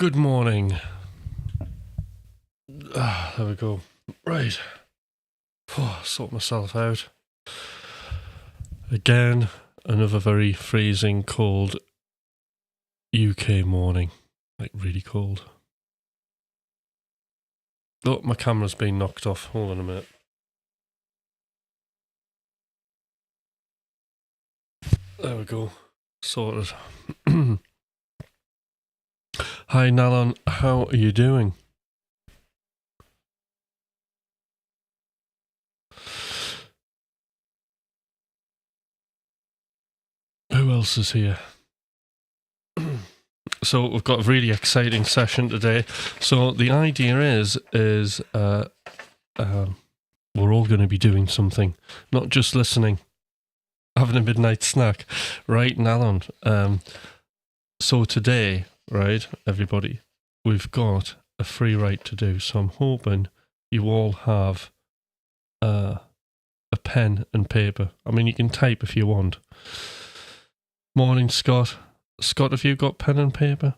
Good morning. There we go. Right. Sort myself out. Again, another very freezing cold UK morning. Like really cold. Oh, my camera's been knocked off. Hold on a minute. There we go. Sorted. Hi, Nalon. How are you doing? Who else is here? So we've got a really exciting session today. So the idea is we're all going to be doing something, not just listening, having a midnight snack, right, Nalon? So today, right, everybody, we've got a free write to do. So I'm hoping you all have a pen and paper. I mean, you can type if you want. Morning, Scott. Scott, have you got pen and paper?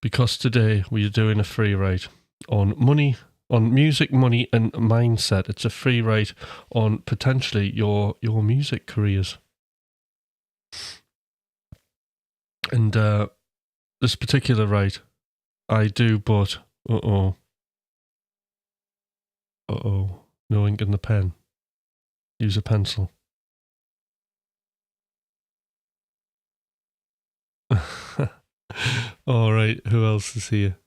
Because today we are doing a free write on money, on music, money, and mindset. It's a free write on potentially your music careers. And this particular write, I do, but no ink in the pen. Use a pencil. All right, who else is here?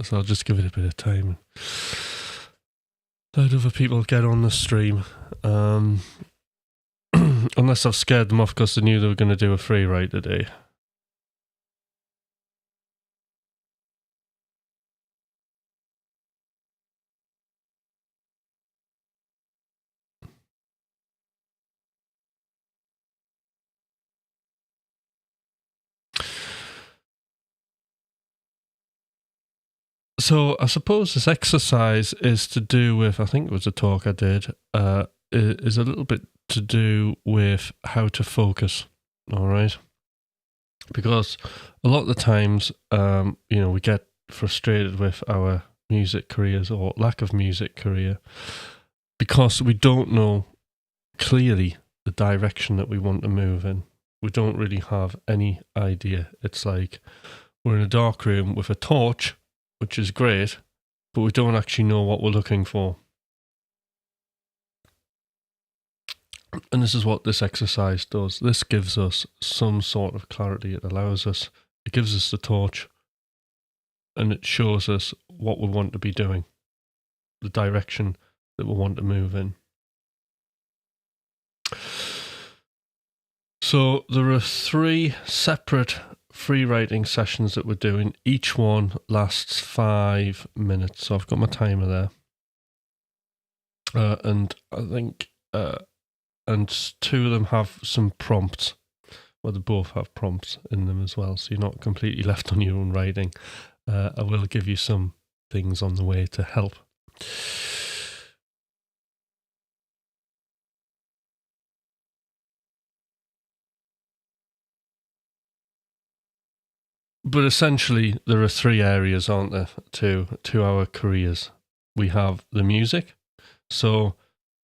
So I'll just give it a bit of time. Let other people get on the stream. Unless I've scared them off because they knew they were going to do a free write today. So I suppose this exercise is to do with, I think it was a talk I did, is a little bit to do with how to focus, all right? Because a lot of the times, we get frustrated with our music careers or lack of music career because we don't know clearly the direction that we want to move in. We don't really have any idea. It's like we're in a dark room with a torch, which is great, but we don't actually know what we're looking for. And this is what this exercise does. This gives us some sort of clarity. It gives us the torch, and it shows us what we want to be doing, the direction that we want to move in. So there are 3 separate free writing sessions that we're doing. Each one lasts 5 minutes. So I've got my timer there. And I think, and 2 of them have some prompts. Well, they both have prompts in them as well. So you're not completely left on your own writing. I will give you some things on the way to help. But essentially, there are 3 areas, aren't there, to our careers. We have the music. So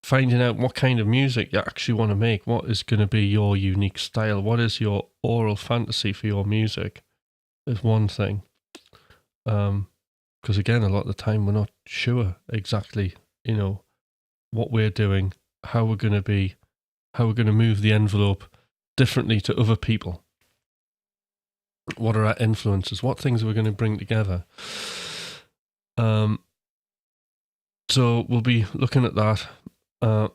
finding out what kind of music you actually want to make, what is going to be your unique style, what is your oral fantasy for your music is one thing. Because again, a lot of the time we're not sure exactly, what we're doing, how we're going to move the envelope differently to other people. What are our influences? What things are we going to bring together? So we'll be looking at that. And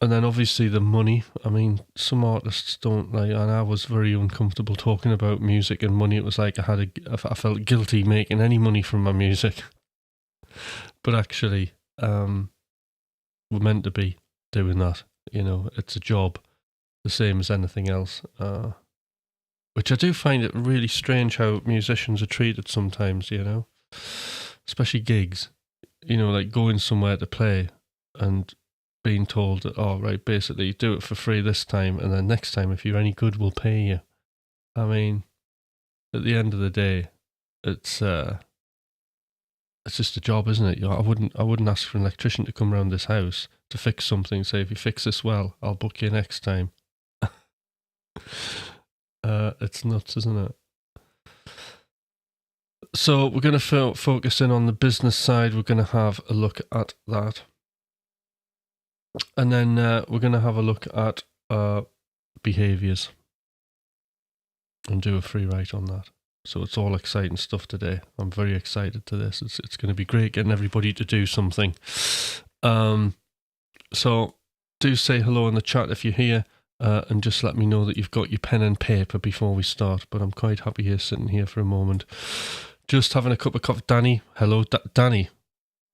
then obviously the money. I mean, some artists don't like, and I was very uncomfortable talking about music and money. It was like I felt guilty making any money from my music. But actually, we're meant to be doing that. It's a job, the same as anything else. Which I do find it really strange how musicians are treated sometimes, especially gigs. like going somewhere to play and being told that, oh, right, basically do it for free this time, and then next time, if you're any good, we'll pay you. I mean, at the end of the day, it's just a job, isn't it? I wouldn't ask for an electrician to come around this house to fix something. Say, if you fix this well, I'll book you next time. It's nuts, isn't it? So we're going to focus in on the business side. We're going to have a look at that. And then we're going to have a look at behaviours and do a free write on that. So it's all exciting stuff today. I'm very excited to this. It's going to be great getting everybody to do something. So do say hello in the chat if you're here, and just let me know that you've got your pen and paper before we start. But I'm quite happy here, sitting here for a moment. Just having a cup of coffee. Danny, hello. Danny,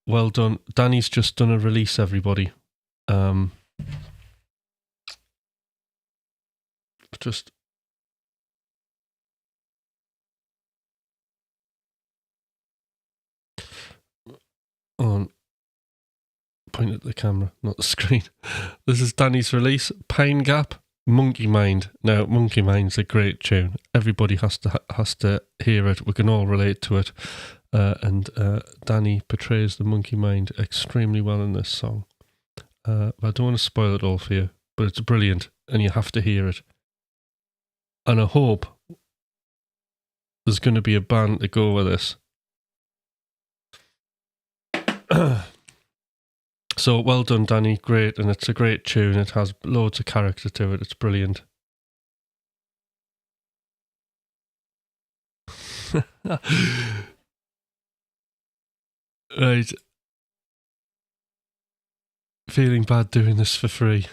well done. Danny's just done a release, everybody. Just... on, point at the camera, not the screen. This is Danny's release, Pine Gap, Monkey Mind. Now, Monkey Mind's a great tune. Everybody has to hear it. We can all relate to it. And Danny portrays the monkey mind extremely well in this song. But I don't want to spoil it all for you, but it's brilliant, and you have to hear it. And I hope there's going to be a band to go with this. So well done, Danny. Great, and it's a great tune. It has loads of character to it. It's brilliant. Right. Feeling bad doing this for free.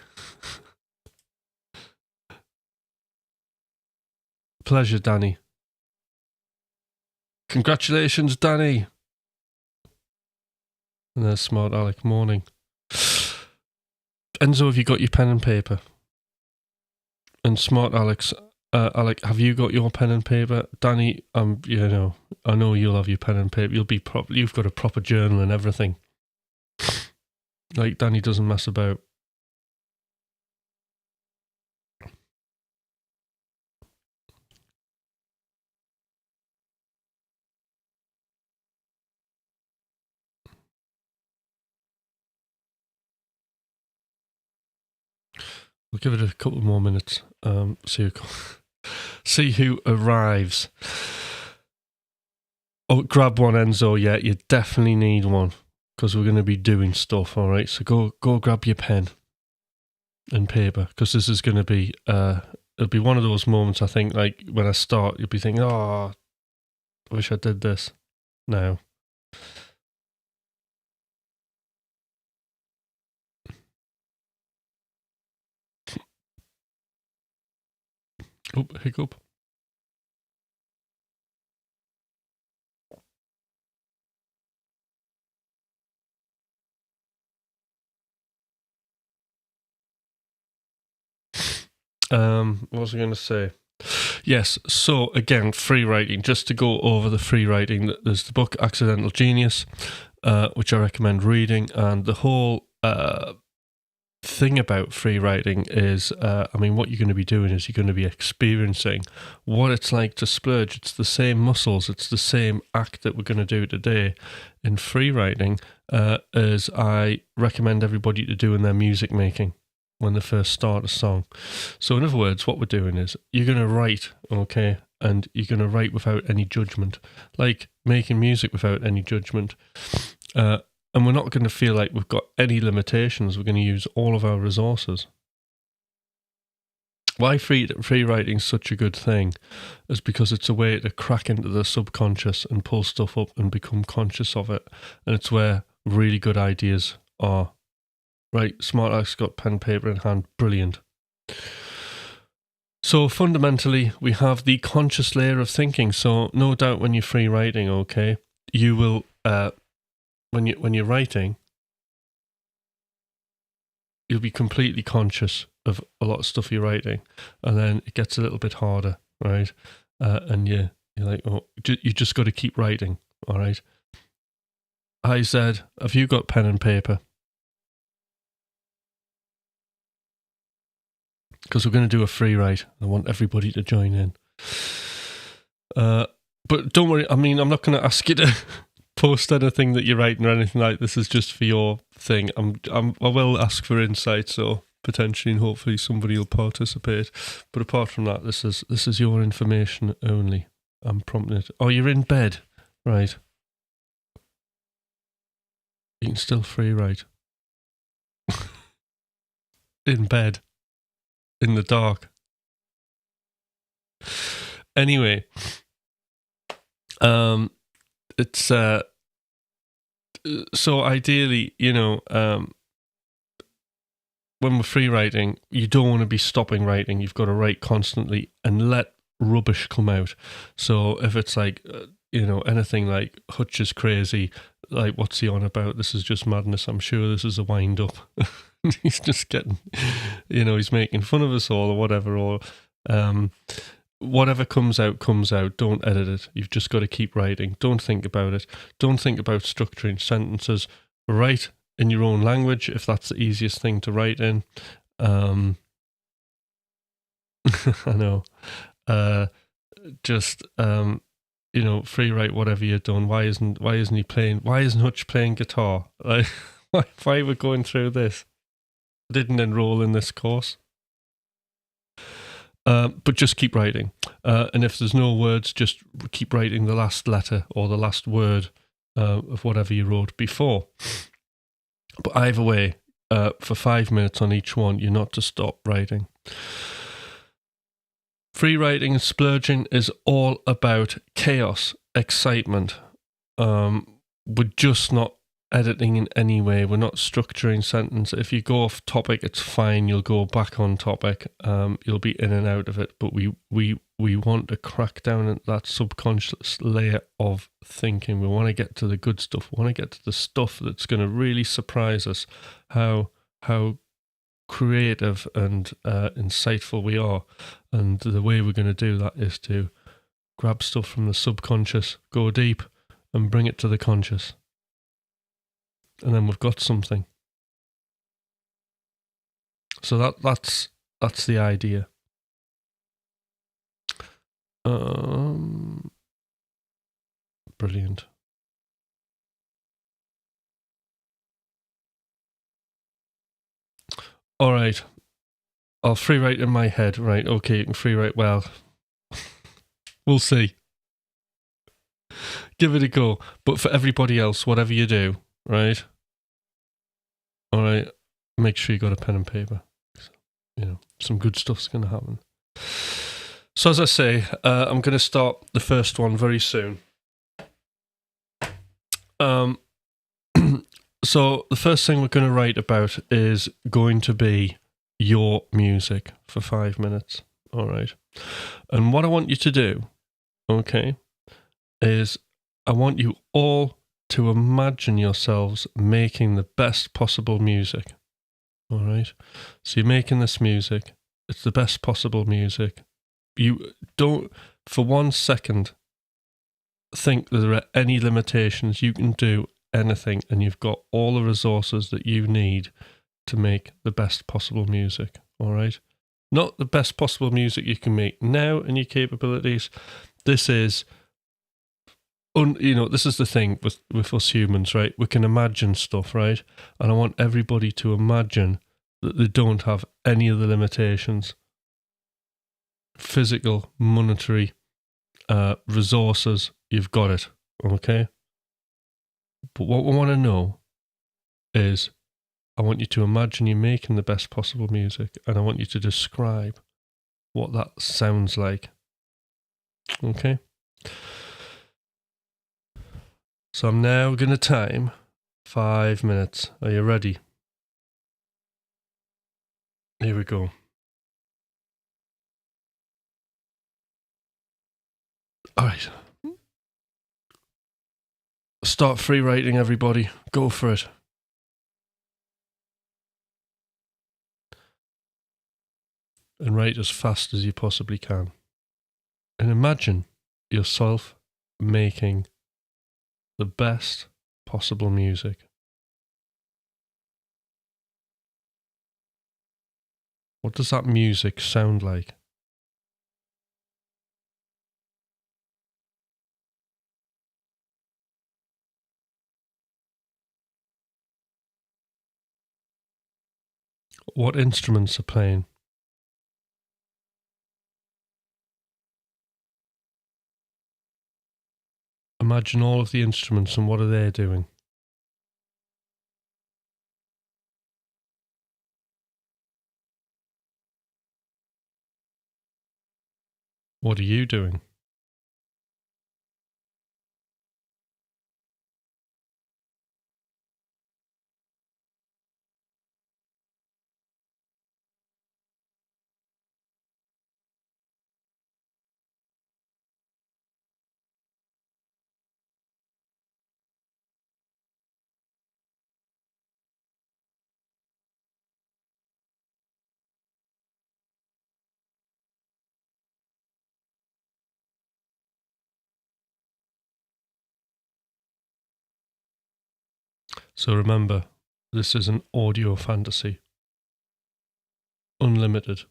Pleasure, Danny. Congratulations, Danny. And there's Smart Alec. Morning. Enzo, have you got your pen and paper? And Smart Alex, Alec, have you got your pen and paper? Danny, I know you'll have your pen and paper. You've got a proper journal and everything. Like, Danny doesn't mess about. We'll give it a couple more minutes. See who arrives. Oh, grab one, Enzo. Yeah, you definitely need one, because we're going to be doing stuff. All right, so go grab your pen and paper, because this is going to be it'll be one of those moments, I think, like when I start, you'll be thinking, oh, I wish I did this now. Oh, hiccup. What was I going to say? Yes, so again, free writing. Just to go over the free writing, there's the book Accidental Genius, which I recommend reading, and the whole thing about free writing is, what you're going to be doing is you're going to be experiencing what it's like to splurge. It's the same muscles, it's the same act that we're going to do today in free writing, as I recommend everybody to do in their music making when they first start a song. So in other words, what we're doing is you're going to write, okay, and you're going to write without any judgment, like making music without any judgment. And we're not going to feel like we've got any limitations. We're going to use all of our resources. Why free writing is such a good thing is because it's a way to crack into the subconscious and pull stuff up and become conscious of it. And it's where really good ideas are. Right, Smart Alex got pen and paper in hand. Brilliant. So fundamentally, we have the conscious layer of thinking. So no doubt when you're free writing, okay, you will... When you're writing, you'll be completely conscious of a lot of stuff you're writing, and then it gets a little bit harder, right? And you're like, oh, you just got to keep writing, all right? Hi Zed, have you got pen and paper? Because we're going to do a free write. I want everybody to join in. But don't worry, I mean, I'm not going to ask you to post anything that you're writing or anything like this. Is just for your thing. I will ask for insight, so potentially and hopefully somebody will participate. But apart from that, this is your information only. I'm prompting it. Oh, you're in bed, right? You can still free write. In bed. In the dark. Anyway, it's so ideally, when we're free writing, you don't want to be stopping writing. You've got to write constantly and let rubbish come out. So if it's like, anything like Hutch is crazy, like what's he on about? This is just madness. I'm sure this is a wind up. He's just getting, he's making fun of us all or whatever, or whatever comes out. Don't edit it. You've just got to keep writing. Don't think about it. Don't think about structuring sentences. Write in your own language if that's the easiest thing to write in. I know. Free write whatever you're done. Why isn't he playing? Why isn't Hutch playing guitar? Like, why we're going through this? I didn't enroll in this course. But just keep writing. And if there's no words, just keep writing the last letter or the last word of whatever you wrote before. But either way, for 5 minutes on each one, you're not to stop writing. Free writing and splurging is all about chaos, excitement. We're just not editing in any way. We're not structuring sentences. If you go off topic, it's fine. You'll go back on topic. You'll be in and out of it. But we want to crack down at that subconscious layer of thinking. We want to get to the good stuff. We want to get to the stuff that's going to really surprise us. How creative and insightful we are. And the way we're going to do that is to grab stuff from the subconscious, go deep, and bring it to the conscious. And then we've got something. So that's the idea. Brilliant. All right. I'll free write in my head. Right, okay, you can free write. Well, we'll see. Give it a go. But for everybody else, whatever you do, right? All right, make sure you got a pen and paper. Some good stuff's going to happen. So as I say, I'm going to start the first one very soon. So the first thing we're going to write about is going to be your music for 5 minutes. All right. And what I want you to do, okay, is I want you all to imagine yourselves making the best possible music. All right. So you're making this music. It's the best possible music. You don't, for 1 second, think that there are any limitations. You can do anything, and you've got all the resources that you need to make the best possible music. All right. Not the best possible music you can make now in your capabilities. This is, this is the thing with us humans, right? We can imagine stuff, right? And I want everybody to imagine that they don't have any of the limitations. Physical, monetary, resources, you've got it, okay? But what we want to know is, I want you to imagine you're making the best possible music, and I want you to describe what that sounds like. Okay? So I'm now going to time 5 minutes. Are you ready? Here we go. All right. Start free writing, everybody. Go for it. And write as fast as you possibly can. And imagine yourself making the best possible music. What does that music sound like? What instruments are playing? Imagine all of the instruments and what are they doing? What are you doing? So remember, this is an audio fantasy. Unlimited.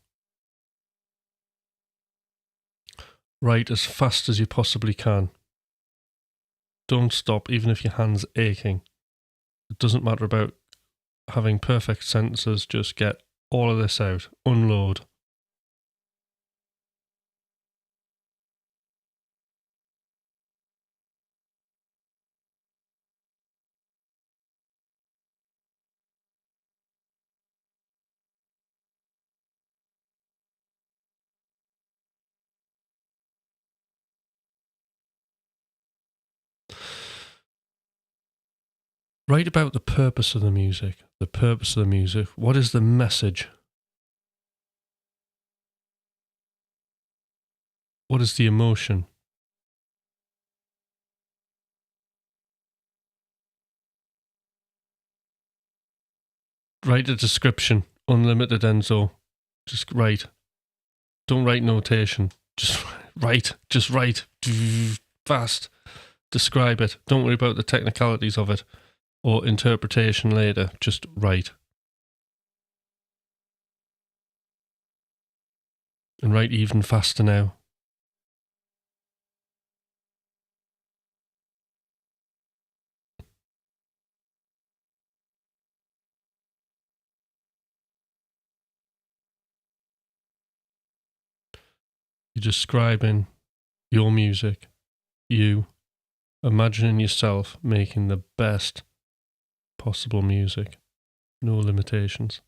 Write as fast as you possibly can. Don't stop, even if your hand's aching. It doesn't matter about having perfect sentences, just get all of this out. Unload. Write about the purpose of the music. The purpose of the music. What is the message? What is the emotion? Write a description. Unlimited Enzo. Just write. Don't write notation. Just write. Just write. Fast. Describe it. Don't worry about the technicalities of it or interpretation later. Just write. And write even faster now. You're describing your music, you, imagining yourself making the best possible music. No limitations.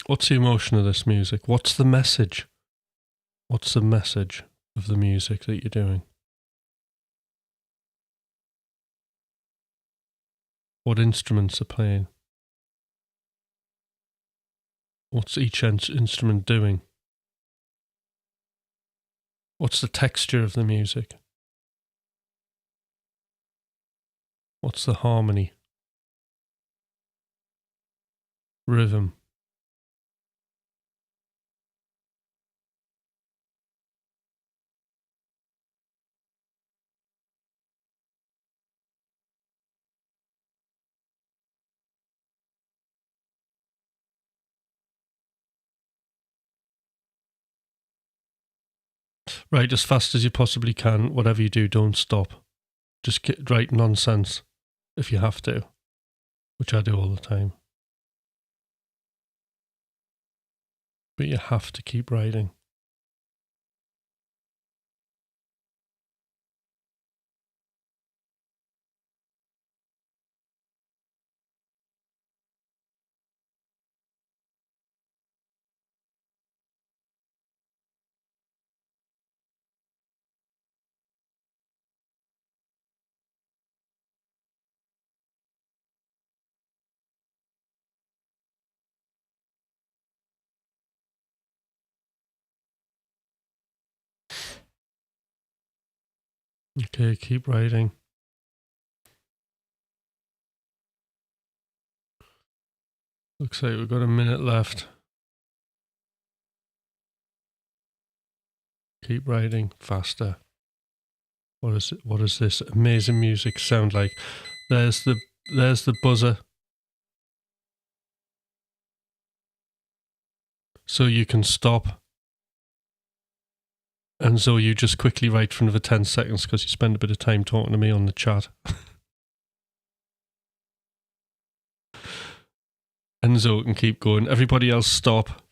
What's the emotion of this music? What's the message? What's the message of the music that you're doing? What instruments are playing? What's each instrument doing? What's the texture of the music? What's the harmony? Rhythm? Write as fast as you possibly can. Whatever you do, don't stop. Just write nonsense if you have to, which I do all the time. But you have to keep writing. Okay, keep writing. Looks like we've got a minute left. Keep writing faster. What is it? What does this amazing music sound like? There's the buzzer. So you can stop. And so you just quickly write for another 10 seconds because you spend a bit of time talking to me on the chat. And so can keep going. Everybody else stop.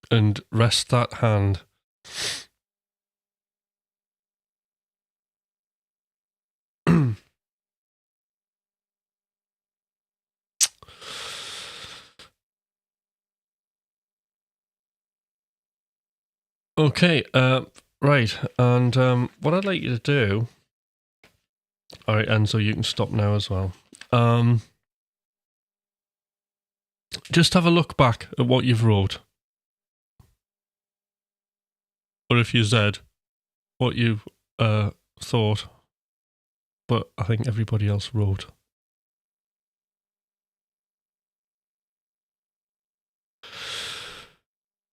And rest that hand. Okay, right. And what I'd like you to do... All right, Enzo, you can stop now as well. Just have a look back at what you've wrote. Or if you said what you thought, but I think everybody else wrote.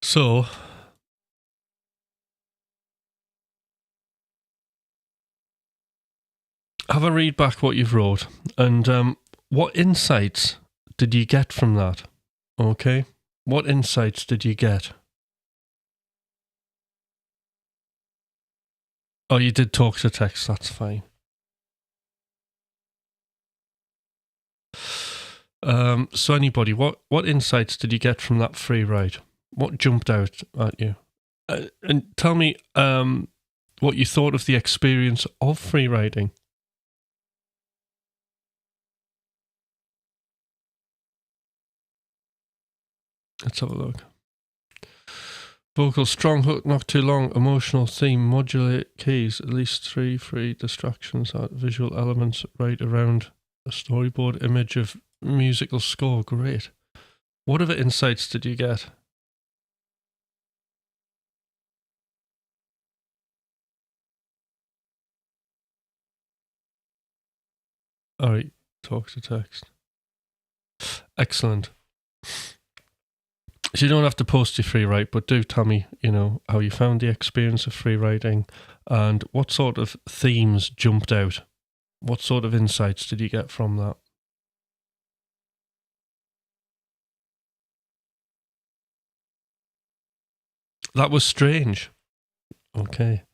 So, have a read back what you've wrote, and what insights did you get from that? Okay, what insights did you get? Oh, you did talk to text, that's fine. So anybody, what insights did you get from that free ride? What jumped out at you? And tell me what you thought of the experience of free riding. Let's have a look. Vocal, strong hook, not too long, emotional theme, modulate keys, at least 3 free distractions, visual elements right around a storyboard image of musical score. Great. What other insights did you get? All right, talk to text. Excellent. So you don't have to post your free write, but do tell me, how you found the experience of free writing and what sort of themes jumped out. What sort of insights did you get from that? That was strange. Okay.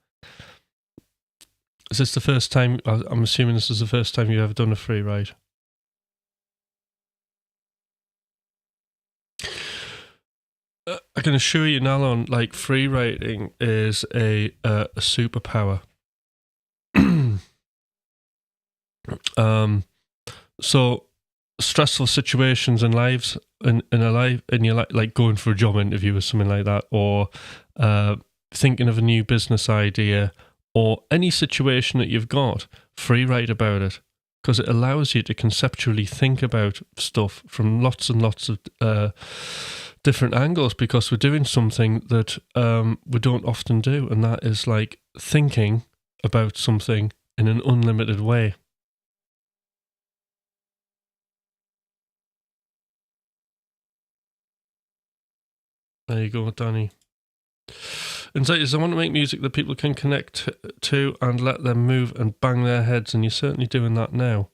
Is this the first time? I'm assuming this is the first time you've ever done a free write. I can assure you, Nalon, like free writing is a superpower. So stressful situations in lives in your life, like going for a job interview or something like that, or thinking of a new business idea, or any situation that you've got, free write about it, because it allows you to conceptually think about stuff from lots and lots of different angles, because we're doing something that we don't often do, and that is like thinking about something in an unlimited way. There you go, Danny. Insight is I want to make music that people can connect to and let them move and bang their heads, and you're certainly doing that now.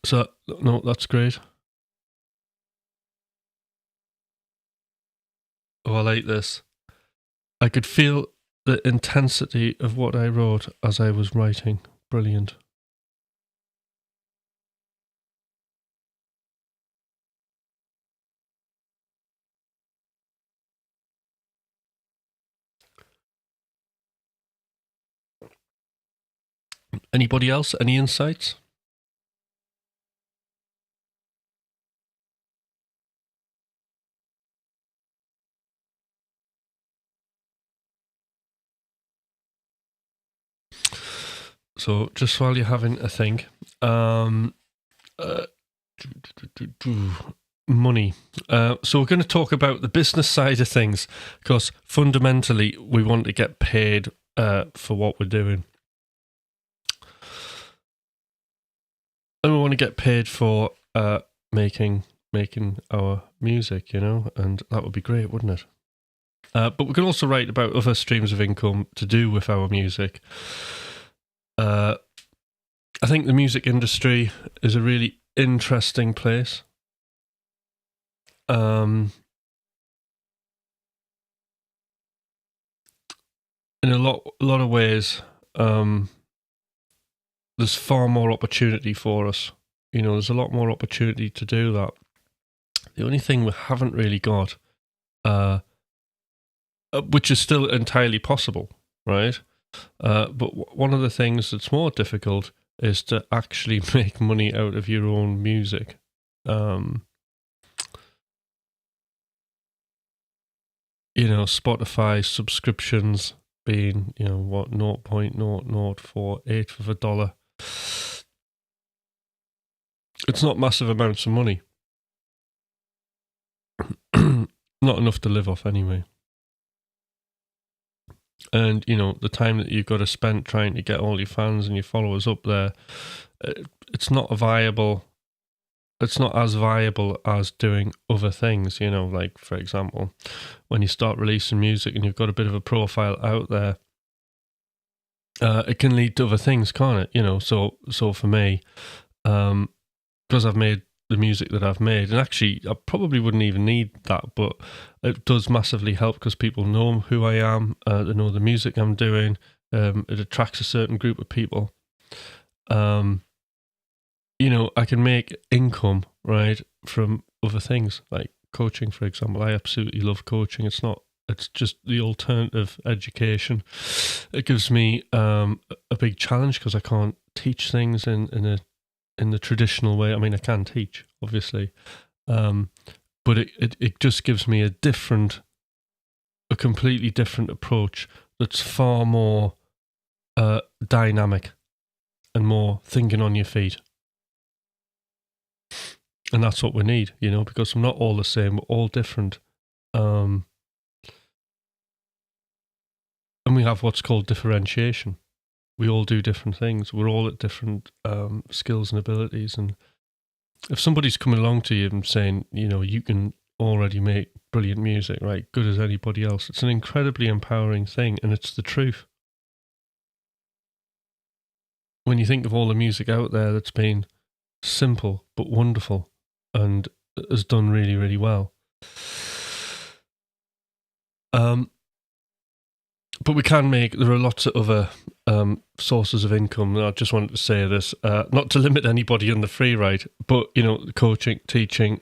So, no, that's great. Oh, I like this. I could feel the intensity of what I wrote as I was writing. Brilliant. Anybody else? Any insights? So, just while you're having a think, money. So we're going to talk about the business side of things, because fundamentally we want to get paid for what we're doing. And we want to get paid for making our music, and that would be great, wouldn't it? But we can also write about other streams of income to do with our music. I think the music industry is a really interesting place. In a lot of ways, there's far more opportunity for us. There's a lot more opportunity to do that. The only thing we haven't really got, which is still entirely possible, right? But one of the things that's more difficult is to actually make money out of your own music. Spotify subscriptions being, 0.0048 of a dollar. It's not massive amounts of money. Not enough to live off anyway. And, the time that you've got to spend trying to get all your fans and your followers up there, it's not as viable as doing other things, like, for example, when you start releasing music and you've got a bit of a profile out there, it can lead to other things, can't it? So for me, because I've made the music that I've made, and actually I probably wouldn't even need that, but it does massively help because people know who I am, they know the music I'm doing, it attracts a certain group of people. I can make income, right, from other things like coaching, for example. I absolutely love coaching. It's just the alternative education. It gives me a big challenge because I can't teach things in the traditional way. I mean, I can teach, obviously, but it just gives me a completely different approach that's far more dynamic and more thinking on your feet. And that's what we need, because we're not all the same, we're all different. And we have what's called differentiation. We all do different things. We're all at different skills and abilities. And if somebody's coming along to you and saying, you can already make brilliant music, right, good as anybody else, it's an incredibly empowering thing, and it's the truth. When you think of all the music out there that's been simple but wonderful and has done really, really well. But there are lots of other sources of income. I just wanted to say this, not to limit anybody on the free ride, but, coaching, teaching,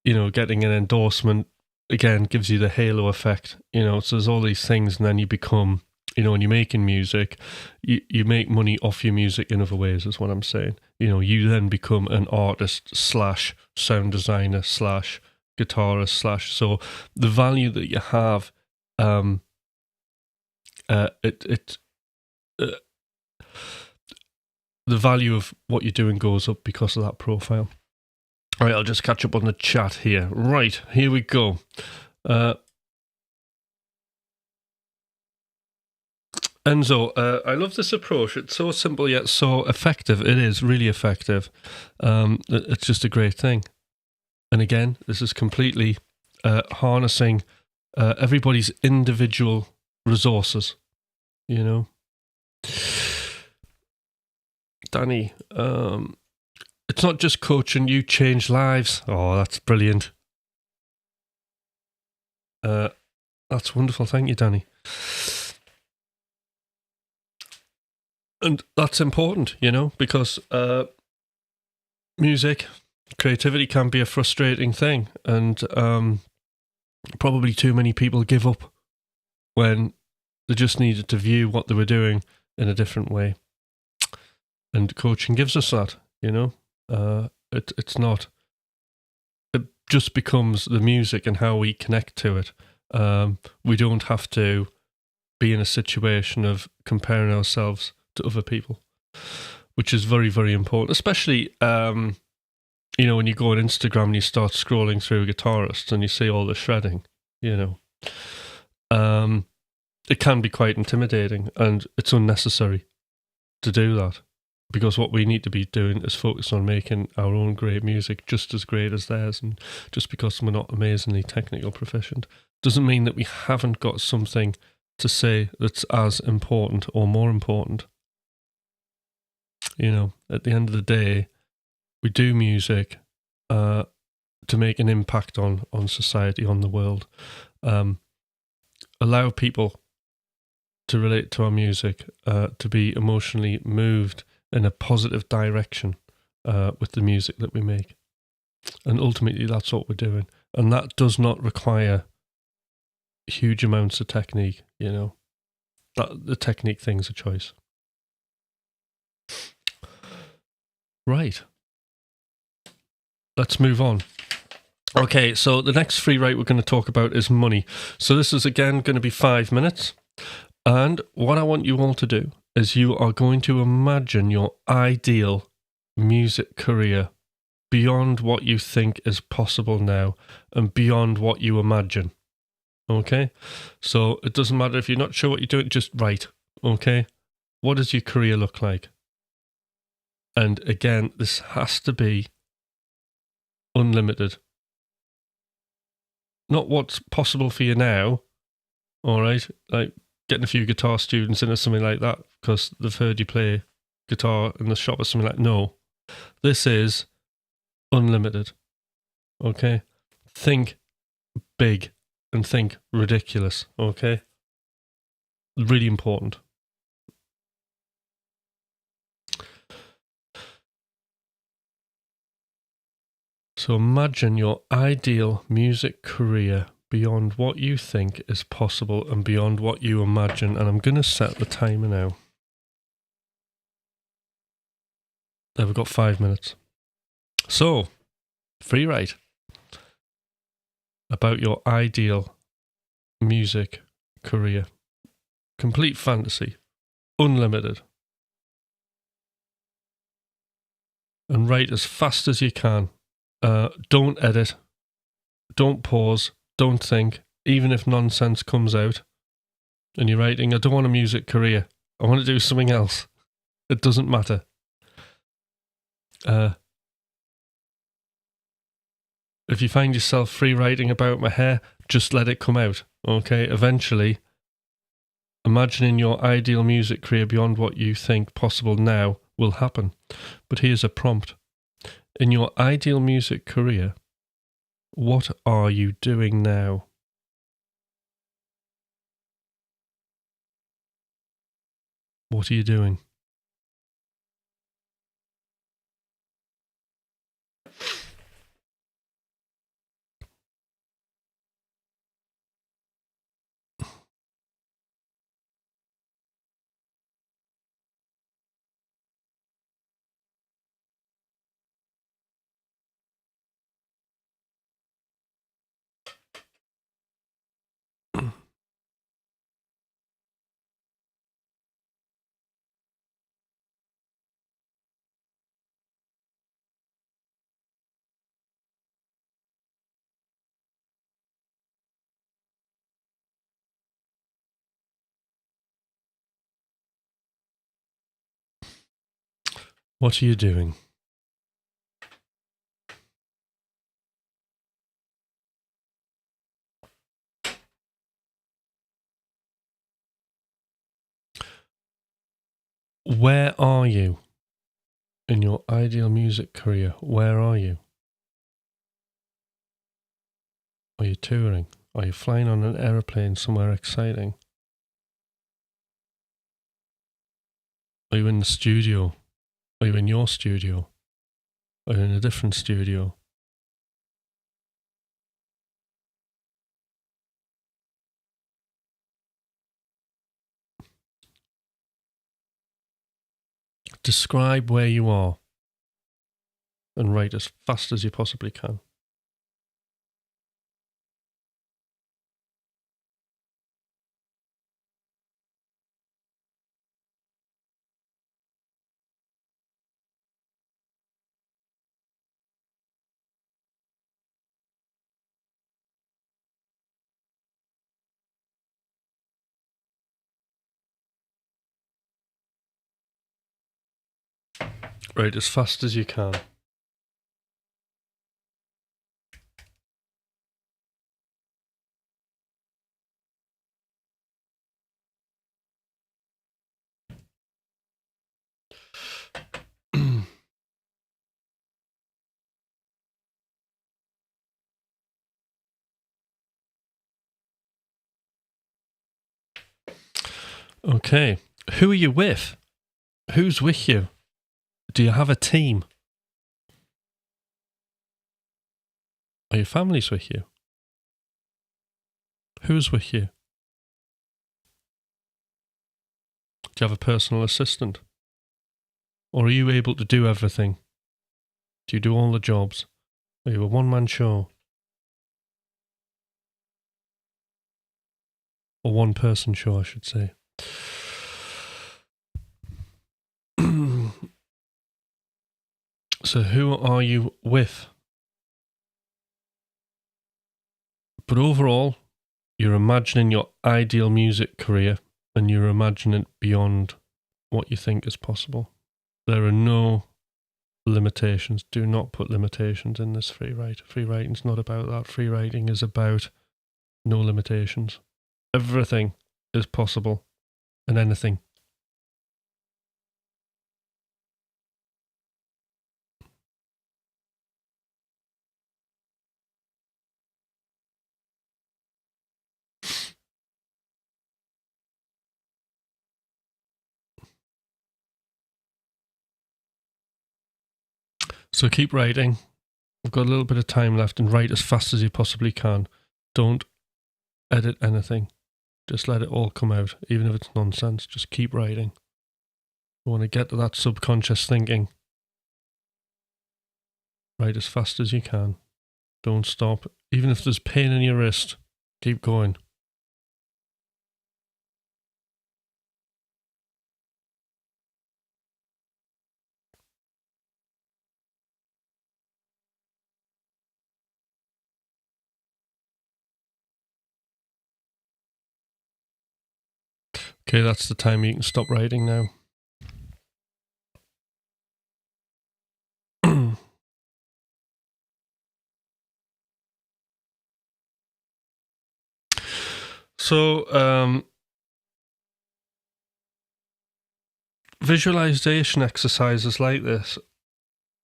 getting an endorsement, again, gives you the halo effect, so there's all these things, and then you become, when you're making music, you make money off your music in other ways, is what I'm saying. You then become an artist / sound designer / guitarist / so the value that you have, the value of what you're doing goes up because of that profile. All right, I'll just catch up on the chat here. Right, here we go. Enzo, I love this approach. It's so simple yet so effective. It is really effective. It's just a great thing. And again, this is completely harnessing everybody's individual resources, Danny, it's not just coaching, you change lives. Oh, that's brilliant. That's wonderful. Thank you, Danny. And that's important, because music, creativity can be a frustrating thing, and probably too many people give up when they just needed to view what they were doing in a different way. And coaching gives us that, it's not. It just becomes the music and how we connect to it. We don't have to be in a situation of comparing ourselves to other people, which is very, very important, especially You know, when you go on Instagram and you start scrolling through guitarists and you see all the shredding, you know, it can be quite intimidating, and it's unnecessary to do that, because what we need to be doing is focus on making our own great music just as great as theirs. And just because we're not amazingly technical proficient doesn't mean that we haven't got something to say that's as important or more important. You know, at the end of the day, we do music to make an impact on society, on the world. Allow people to relate to our music, to be emotionally moved in a positive direction with the music that we make. And ultimately, that's what we're doing. And that does not require huge amounts of technique, you know. That the technique thing's a choice. Right. Let's move on. Okay, so the next free write we're going to talk about is money. So this is again going to be 5 minutes. And what I want you all to do is you are going to imagine your ideal music career beyond what you think is possible now and beyond what you imagine. Okay? So it doesn't matter if you're not sure what you're doing, just write. Okay? What does your career look like? And again, this has to be unlimited. Not what's possible for you now, all right? Like getting a few guitar students in or something like that because they've heard you play guitar in the shop or something like that. No, this is unlimited, okay? Think big and think ridiculous, okay? Really important. So imagine your ideal music career beyond what you think is possible and beyond what you imagine. And I'm going to set the timer now. There, we've got 5 minutes. So, free write about your ideal music career. Complete fantasy. Unlimited. And write as fast as you can. Don't edit. Don't pause. Don't think. Even if nonsense comes out and you're writing, I don't want a music career. I want to do something else. It doesn't matter. If you find yourself free writing about my hair, just let it come out. Okay? Eventually, imagining your ideal music career beyond what you think possible now will happen. But here's a prompt. In your ideal music career, what are you doing now? What are you doing? What are you doing? Where are you in your ideal music career? Where are you? Are you touring? Are you flying on an aeroplane somewhere exciting? Are you in the studio? Are you in your studio? Are you in a different studio? Describe where you are and write as fast as you possibly can. Write as fast as you can. Okay. Who are you with? Who's with you? Do you have a team? Are your families with you? Who's with you? Do you have a personal assistant? Or are you able to do everything? Do you do all the jobs? Are you a one-man show? Or one-person show, I should say. So who are you with? But overall, you're imagining your ideal music career and you're imagining it beyond what you think is possible. There are no limitations. Do not put limitations in this free write. Free writing's not about that. Free writing is about no limitations. Everything is possible and anything. So keep writing. We've got a little bit of time left and write as fast as you possibly can. Don't edit anything. Just let it all come out, even if it's nonsense. Just keep writing. You want to get to that subconscious thinking. Write as fast as you can. Don't stop. Even if there's pain in your wrist, keep going. Okay, that's the time you can stop writing now. So, visualization exercises like this,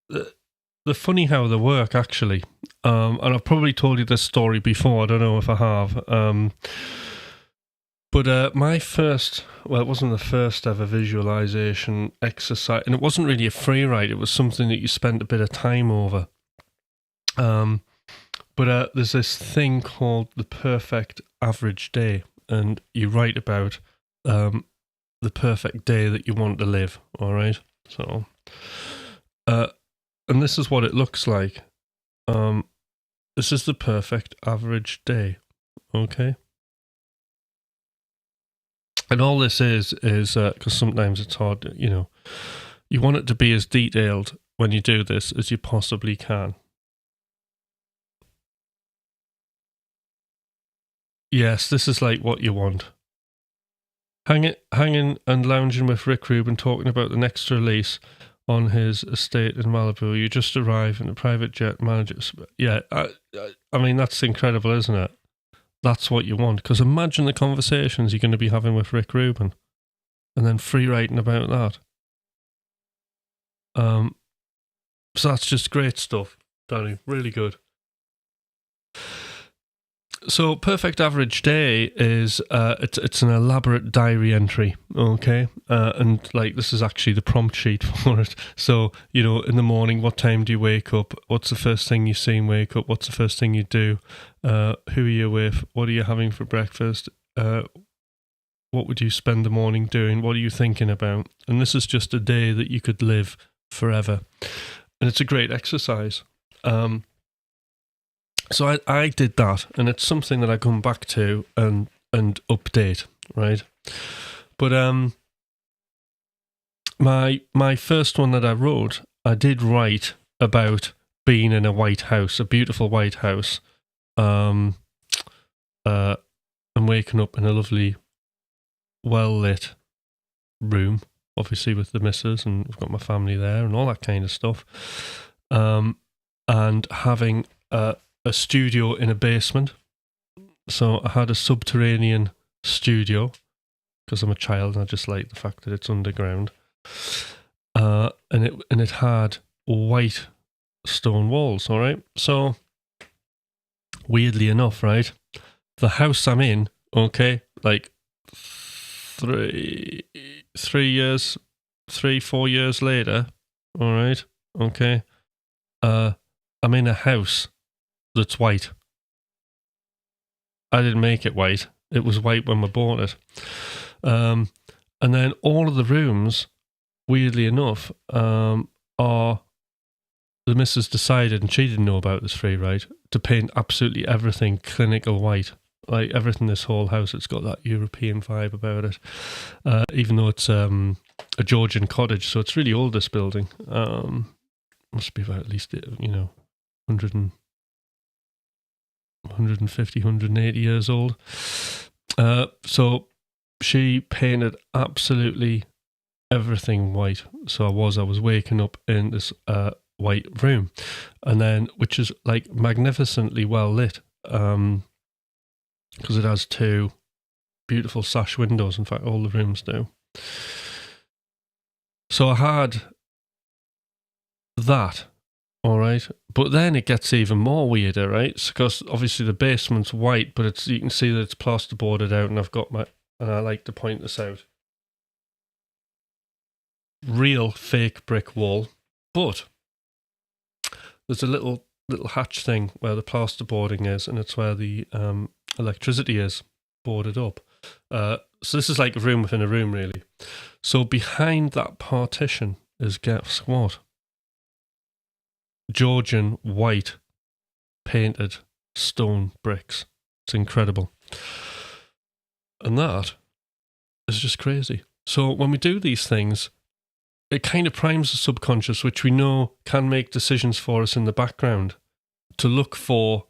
they're funny how they work, actually. And I've probably told you this story before. I don't know if I have. But my first, well, it wasn't the first ever visualization exercise, and it wasn't really a free write. It was something that you spent a bit of time over. But there's this thing called the perfect average day, and you write about the perfect day that you want to live. All right, so and this is what it looks like. This is the perfect average day. Okay. And all this is because sometimes it's hard, you want it to be as detailed when you do this as you possibly can. Yes, this is like what you want. Hanging and lounging with Rick Rubin, talking about the next release on his estate in Malibu. You just arrive in a private jet manager. Yeah, I mean, that's incredible, isn't it? That's what you want. Because imagine the conversations you're going to be having with Rick Rubin and then free writing about that. So that's just great stuff, Danny. Really good. So perfect average day is it's an elaborate diary entry, okay, and like this is actually the prompt sheet for it. So in the morning, what time do you wake up? What's the first thing you see and wake up? What's the first thing you do? Who are you with? What are you having for breakfast? What would you spend the morning doing? What are you thinking about? And this is just a day that you could live forever, and it's a great exercise. So I did that, and it's something that I come back to and update, right? But my first one that I wrote, I did write about being in a white house, a beautiful white house, and waking up in a lovely, well lit room, obviously with the missus, and I've got my family there and all that kind of stuff. And having a studio in a basement. So I had a subterranean studio because I'm a child and I just like the fact that it's underground. And it had white stone walls, all right? So weirdly enough, right, the house I'm in, okay, like 4 years later, all right, okay, I'm in a house that's white. I didn't make it white. It was white when we bought it. And then all of the rooms, weirdly enough, are the missus decided, and she didn't know about this free ride, to paint absolutely everything clinical white. Like everything in this whole house, it's got that European vibe about it. Even though it's a Georgian cottage, so it's really old, this building. Must be about at least, 150, 180 years old. So she painted absolutely everything white. So I was waking up in this white room, and then which is like magnificently well lit, because it has 2 beautiful sash windows. In fact, all the rooms do. So I had that. All right, but then it gets even more weirder, right? Because obviously the basement's white, but you can see that it's plasterboarded out, and and I like to point this out. Real fake brick wall, but there's a little hatch thing where the plasterboarding is, and it's where the electricity is boarded up. So this is like a room within a room, really. So behind that partition is, guess what? Georgian white painted stone bricks. It's incredible. And that is just crazy. So when we do these things, it kind of primes the subconscious, which we know can make decisions for us in the background, to look for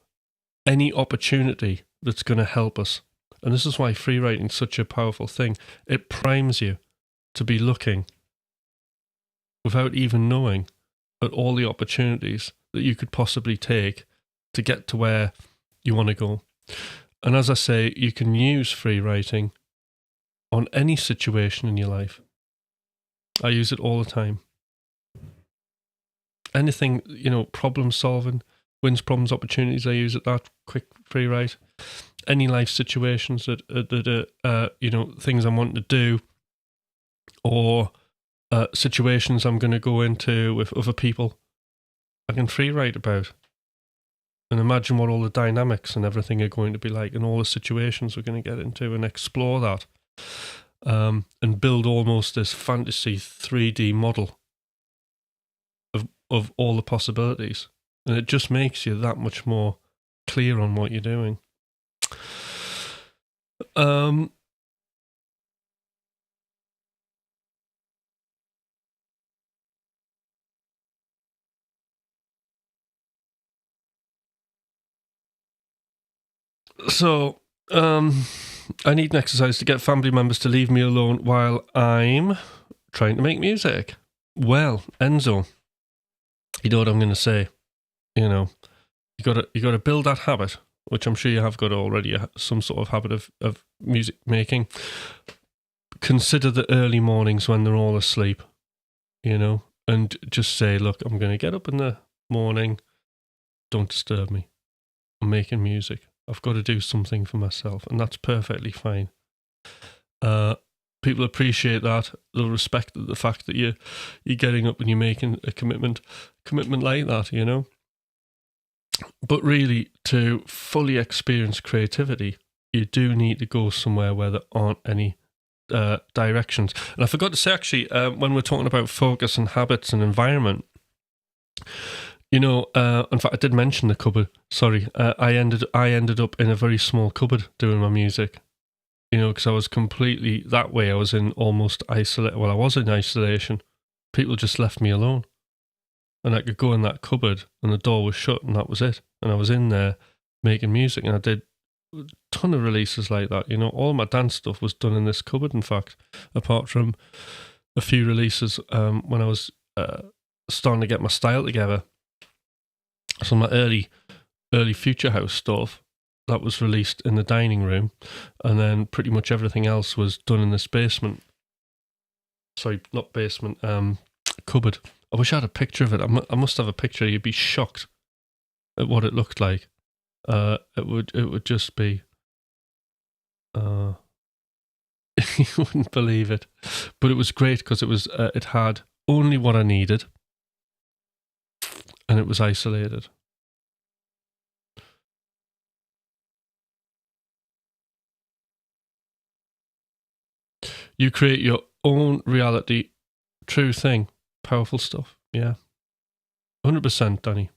any opportunity that's going to help us. And this is why free writing is such a powerful thing. It primes you to be looking, without even knowing, at all the opportunities that you could possibly take to get to where you want to go. And as I say, you can use free writing on any situation in your life. I use it all the time. Anything, problem solving, wins, problems, opportunities, I use it that quick free write. Any life situations that things I'm wanting to do, or situations I'm going to go into with other people, I can free write about. And imagine what all the dynamics and everything are going to be like, and all the situations we're going to get into, and explore that. And build almost this fantasy 3D model of all the possibilities. And it just makes you that much more clear on what you're doing. So, I need an exercise to get family members to leave me alone while I'm trying to make music. Well, Enzo, you know what I'm going to say. You got to build that habit, which I'm sure you have got already, some sort of habit of music making. Consider the early mornings when they're all asleep, and just say, look, I'm going to get up in the morning. Don't disturb me. I'm making music. I've got to do something for myself, and that's perfectly fine. People appreciate that. They'll respect the fact that you're getting up and you're making a commitment like that, But really, to fully experience creativity, you do need to go somewhere where there aren't any directions. And I forgot to say, actually, when we're talking about focus and habits and environment, in fact, I did mention the cupboard. Sorry, I ended up in a very small cupboard doing my music. Because I was completely that way. I was in almost isolation. Well, I was in isolation. People just left me alone, and I could go in that cupboard, and the door was shut, and that was it. And I was in there making music, and I did a ton of releases like that. All my dance stuff was done in this cupboard. In fact, apart from a few releases when I was starting to get my style together. So my early Future House stuff that was released in the dining room, and then pretty much everything else was done in this basement. Sorry, not basement. Cupboard. I wish I had a picture of it. I must have a picture. You'd be shocked at what it looked like. It would just be. You wouldn't believe it, but it was great because it had only what I needed, and it was isolated. You create your own reality. True thing. Powerful stuff. Yeah. 100%, Danny.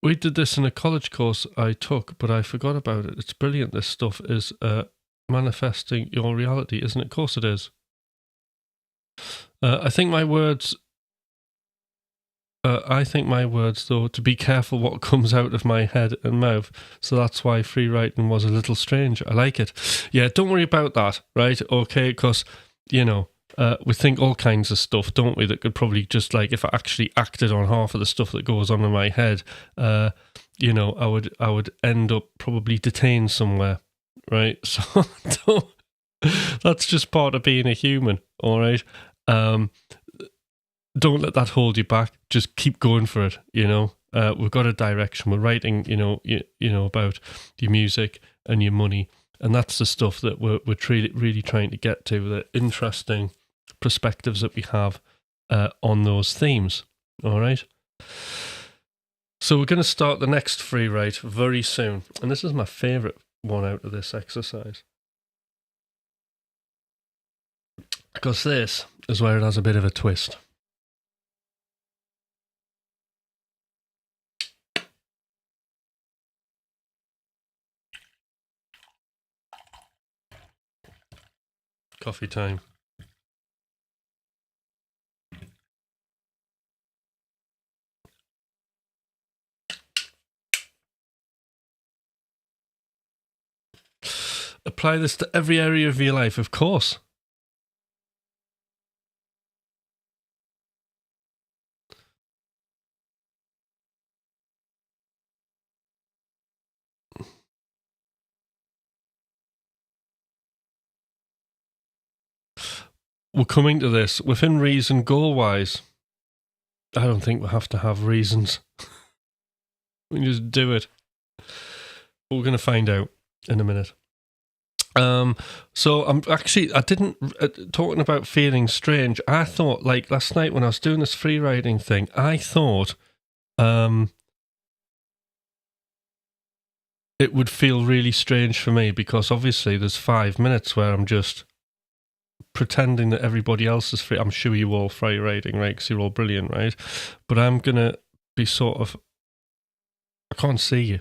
We did this in a college course I took, but I forgot about it. It's brilliant. This stuff is manifesting your reality, isn't it? Of course it is. I think my words, though, to be careful what comes out of my head and mouth. So that's why free writing was a little strange. I like it. Yeah, don't worry about that, right? Okay, because, we think all kinds of stuff, don't we, that could probably just, like, if I actually acted on half of the stuff that goes on in my head, I would end up probably detained somewhere, right? So that's just part of being a human, all right? Don't let that hold you back. Just keep going for it, We've got a direction. We're writing, about your music and your money. And that's the stuff that we're really trying to get to, the interesting perspectives that we have on those themes. All right? So we're going to start the next free write very soon. And this is my favourite one out of this exercise. Because this is where it has a bit of a twist. Coffee time. Apply this to every area of your life, of course. We're coming to this within reason, goal-wise. I don't think we have to have reasons. We can just do it. But we're going to find out in a minute. So I didn't, talking about feeling strange, I thought, like, last night when I was doing this free writing thing, I thought it would feel really strange for me because obviously there's 5 minutes where I'm just pretending that everybody else is free. I'm sure you all free writing, right? Because you're all brilliant, right? But I'm going to be sort of, I can't see you.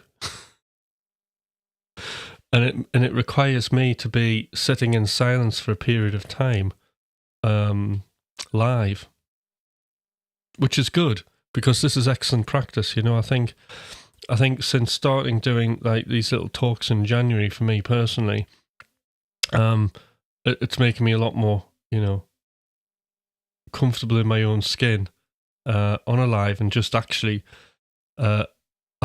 And it requires me to be sitting in silence for a period of time, live, which is good because this is excellent practice. I think since starting doing like these little talks in January for me personally, it's making me a lot more, comfortable in my own skin, on a live, and just actually, I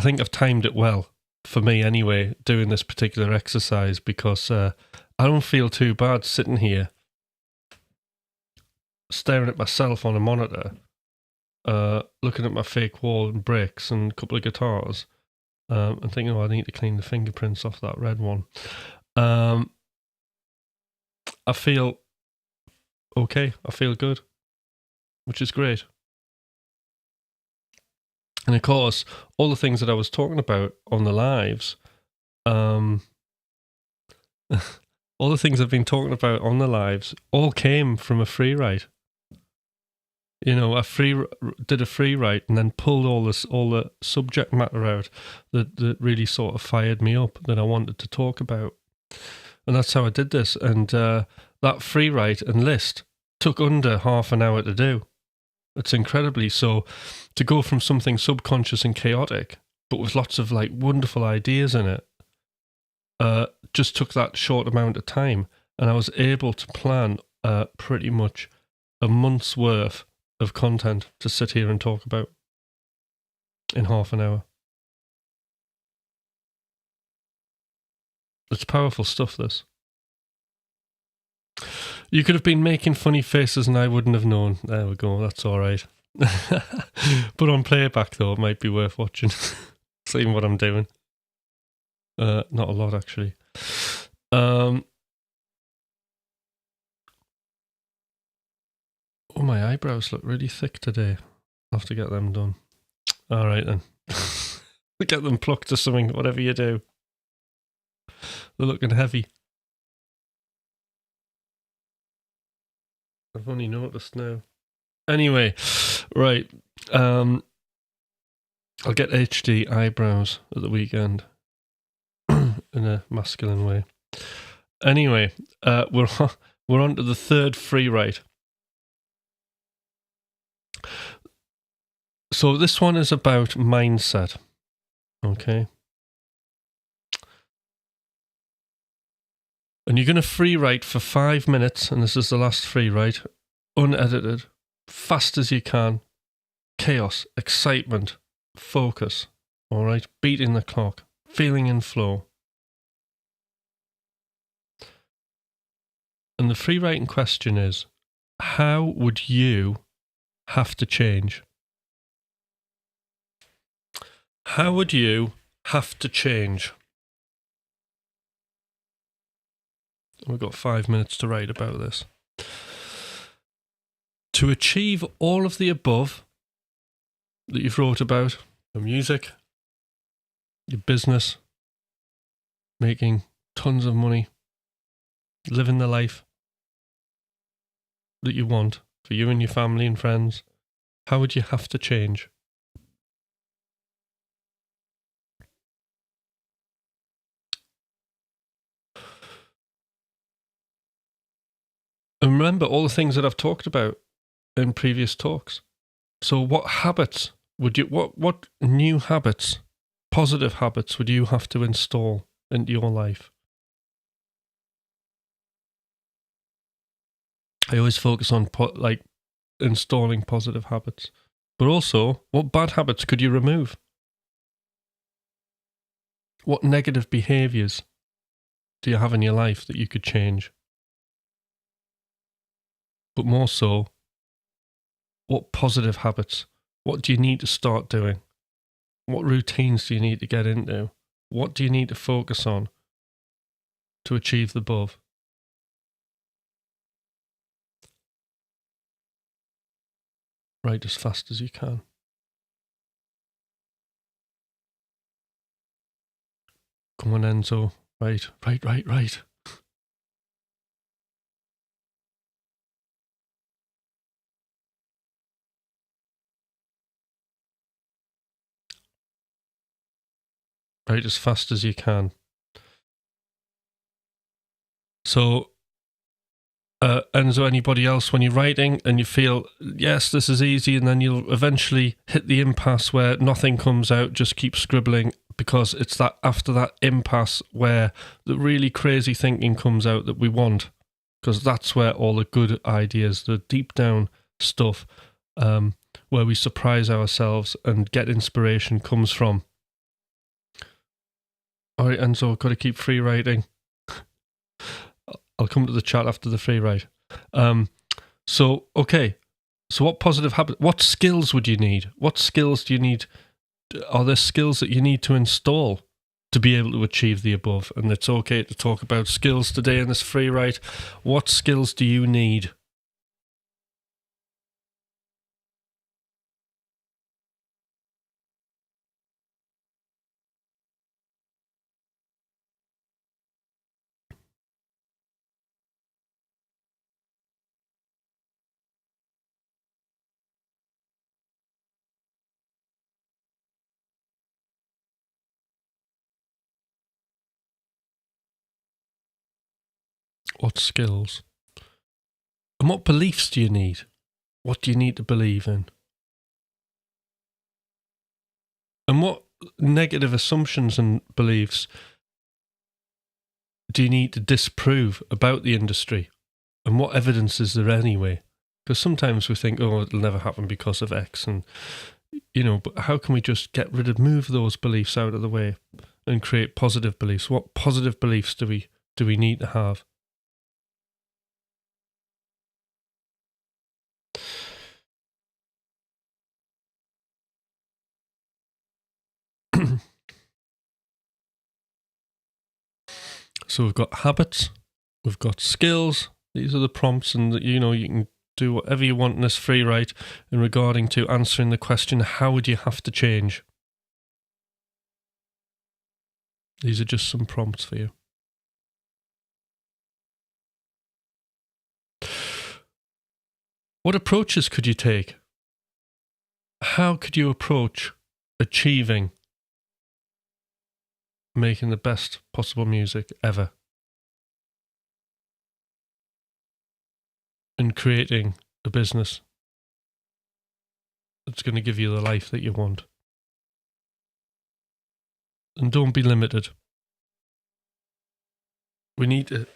think I've timed it well. For me anyway, doing this particular exercise because I don't feel too bad sitting here staring at myself on a monitor, looking at my fake wall and bricks and a couple of guitars, and thinking, I need to clean the fingerprints off that red one. I feel okay. I feel good, which is great. And of course, all the things that I was talking about on the lives, all the things I've been talking about on the lives all came from a free write. I did a free write and then pulled all the subject matter out that really sort of fired me up that I wanted to talk about. And that's how I did this. And that free write and list took under half an hour to do. It's incredibly so. To go from something subconscious and chaotic, but with lots of like wonderful ideas in it, just took that short amount of time, and I was able to plan pretty much a month's worth of content to sit here and talk about in half an hour. It's powerful stuff, this. You could have been making funny faces and I wouldn't have known. There we go, that's all right. But on playback, though, it might be worth watching. Seeing what I'm doing. Not a lot, actually. Oh, my eyebrows look really thick today. I'll have to get them done. All right, then. Get them plucked or something, whatever you do. They're looking heavy. I've only noticed now. Anyway, right. I'll get HD eyebrows at the weekend in a masculine way. Anyway, we're on to the third free write. So this one is about mindset. Okay. And you're going to free write for 5 minutes, and this is the last free write, unedited, fast as you can, chaos, excitement, focus, all right, beating the clock, feeling in flow. And the free writing question is, how would you have to change? How would you have to change? We've got 5 minutes to write about this. To achieve all of the above that you've wrote about, your music, your business, making tons of money, living the life that you want for you and your family and friends, how would you have to change? And remember all the things that I've talked about in previous talks. So what habits would you, what new habits, positive habits would you have to install into your life? I always focus on installing positive habits, but also what bad habits could you remove? What negative behaviors do you have in your life that you could change? But more so, what positive habits? What do you need to start doing? What routines do you need to get into? What do you need to focus on to achieve the above? Write as fast as you can. Come on, Enzo. Right. Write as fast as you can. So, Enzo, anybody else, when you're writing and you feel, yes, this is easy, and then you'll eventually hit the impasse where nothing comes out, just keep scribbling, because it's that after that impasse where the really crazy thinking comes out that we want, because that's where all the good ideas, the deep down stuff, where we surprise ourselves and get inspiration comes from. All right, Enzo, I've got to keep free writing. I'll come to the chat after the free write. So what positive habit, what skills would you need? What skills do you need? Are there skills that you need to install to be able to achieve the above? And it's okay to talk about skills today in this free write. What skills do you need? What skills? And what beliefs do you need? What do you need to believe in? And what negative assumptions and beliefs do you need to disprove about the industry And what evidence is there anyway? Because sometimes we think, oh, it'll never happen because of X. And, but how can we just move those beliefs out of the way and create positive beliefs? What positive beliefs do we need to have? So we've got habits, we've got skills. These are the prompts, and you can do whatever you want in this free write in regarding to answering the question, how would you have to change? These are just some prompts for you. What approaches could you take? How could you approach achieving making the best possible music ever? And creating a business that's going to give you the life that you want. And don't be limited. We need to...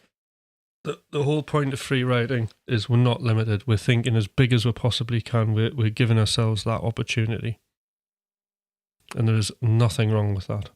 The whole point of free writing is we're not limited. We're thinking as big as we possibly can. We're giving ourselves that opportunity. And there is nothing wrong with that.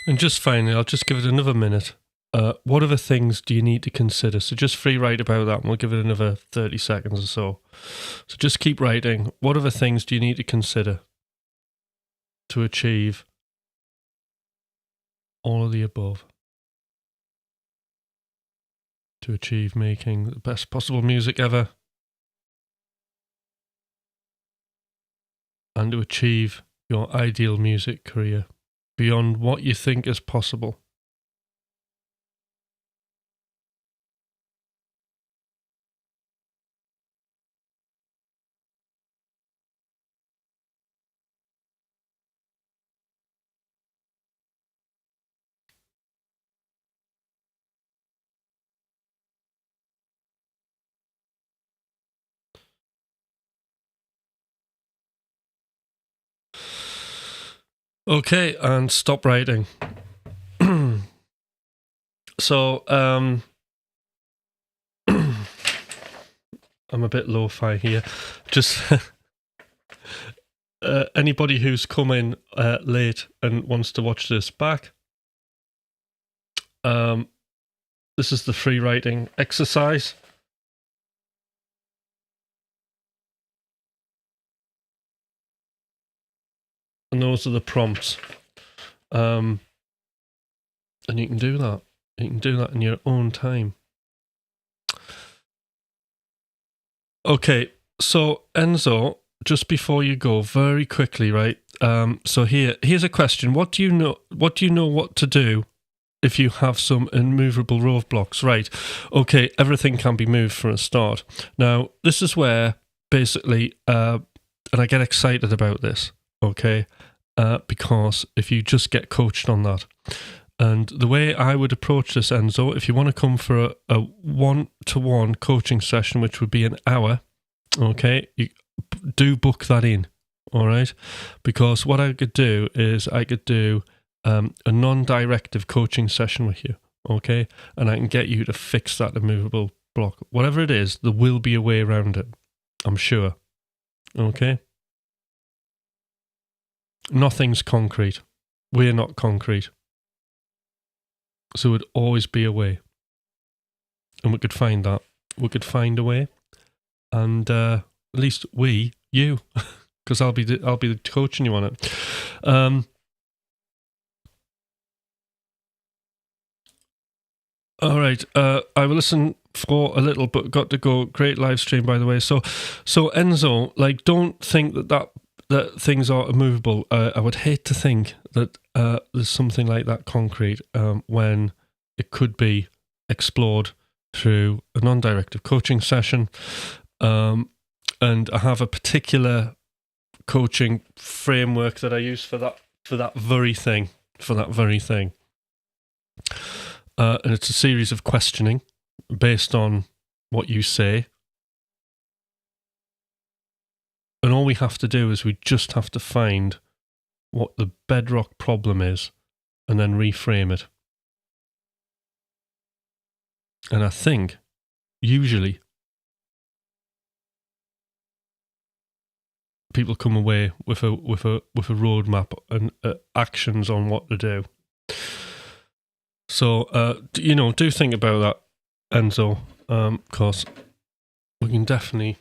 And just finally, I'll just give it another minute. What other things do you need to consider? So just free write about that, and we'll give it another 30 seconds or so. So just keep writing. What other things do you need to consider to achieve all of the above? To achieve making the best possible music ever. And to achieve your ideal music career beyond what you think is possible. Okay, and stop writing. So, I'm a bit lo-fi here. Just anybody who's come in late and wants to watch this back, this is the free writing exercise. And those are the prompts. And you can do that. You can do that in your own time. Okay, so Enzo, just before you go, very quickly, right? So here's a question. What do you know what to do if you have some immovable roadblocks? Right. Okay, everything can be moved from a start. Now, this is where basically, and I get excited about this, okay? Because if you just get coached on that. And the way I would approach this, Enzo, if you want to come for a one-to-one coaching session, which would be an hour, okay, you do book that in, all right? Because what I could do is I could do a non-directive coaching session with you, okay? And I can get you to fix that immovable block. Whatever it is, there will be a way around it, I'm sure, okay? Nothing's concrete. We're not concrete. So it would always be a way. And we could find that. We could find a way. And at least you, because I'll be coaching you on it. All right. I will listen for a little, but got to go. Great live stream, by the way. So Enzo, like, don't think that things are immovable. I would hate to think that there's something like that concrete when it could be explored through a non-directive coaching session. And I have a particular coaching framework that I use for that very thing. And it's a series of questioning based on what you say. And all we have to do is we just have to find what the bedrock problem is and then reframe it. And I think, usually, people come away with a roadmap and actions on what to do. So, do think about that, Enzo. Of course, we can definitely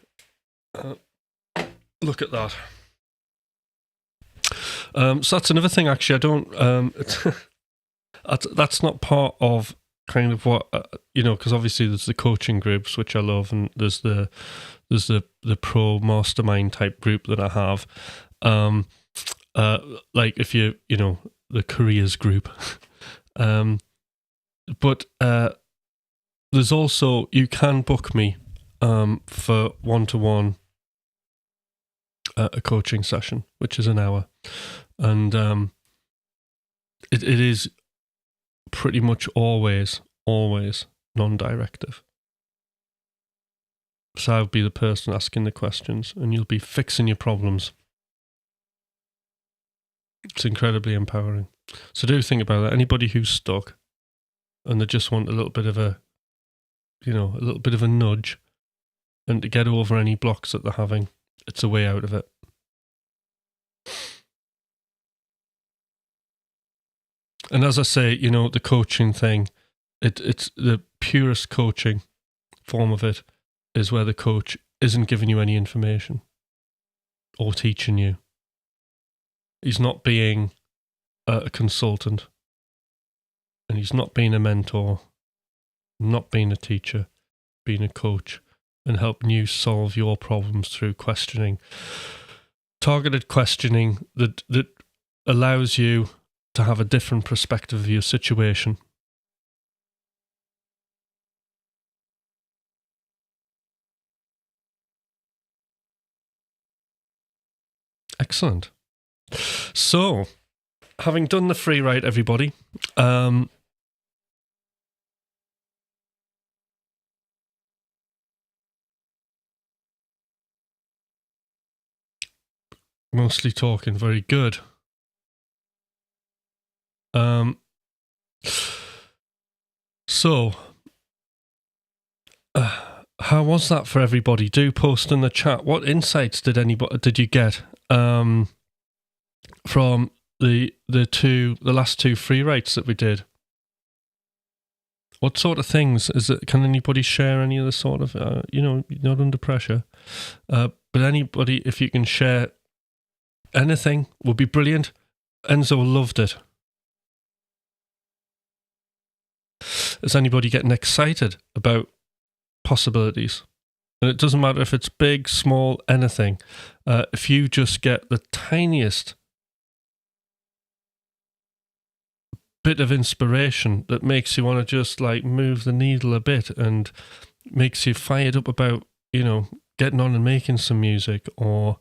look at that. So that's another thing. Actually, I don't. That's not part of kind of what because obviously there's the coaching groups, which I love, and there's the pro mastermind type group that I have. Like if you the careers group. But there's also, you can book me for one-to-one a coaching session, which is an hour. And it is pretty much always non-directive. So I'll be the person asking the questions and you'll be fixing your problems. It's incredibly empowering. So do think about that. Anybody who's stuck and they just want a little bit of a nudge and to get over any blocks that they're having, it's a way out of it. And as I say, the coaching thing, it's the purest coaching form of it is where the coach isn't giving you any information or teaching you. He's not being a consultant. And he's not being a mentor, not being a teacher, being a coach, and helping you solve your problems through questioning. Targeted questioning that allows you to have a different perspective of your situation. Excellent. So, having done the free write, everybody, mostly talking, very good. So, how was that for everybody? Do post in the chat. What insights did you get from the last two free writes that we did? What sort of things is it? Can anybody share any of the sort of you're not under pressure, but anybody, if you can share anything, would be brilliant. Enzo loved it. Is anybody getting excited about possibilities? And it doesn't matter if it's big, small, anything. If you just get the tiniest bit of inspiration that makes you want to just like move the needle a bit and makes you fired up about, getting on and making some music or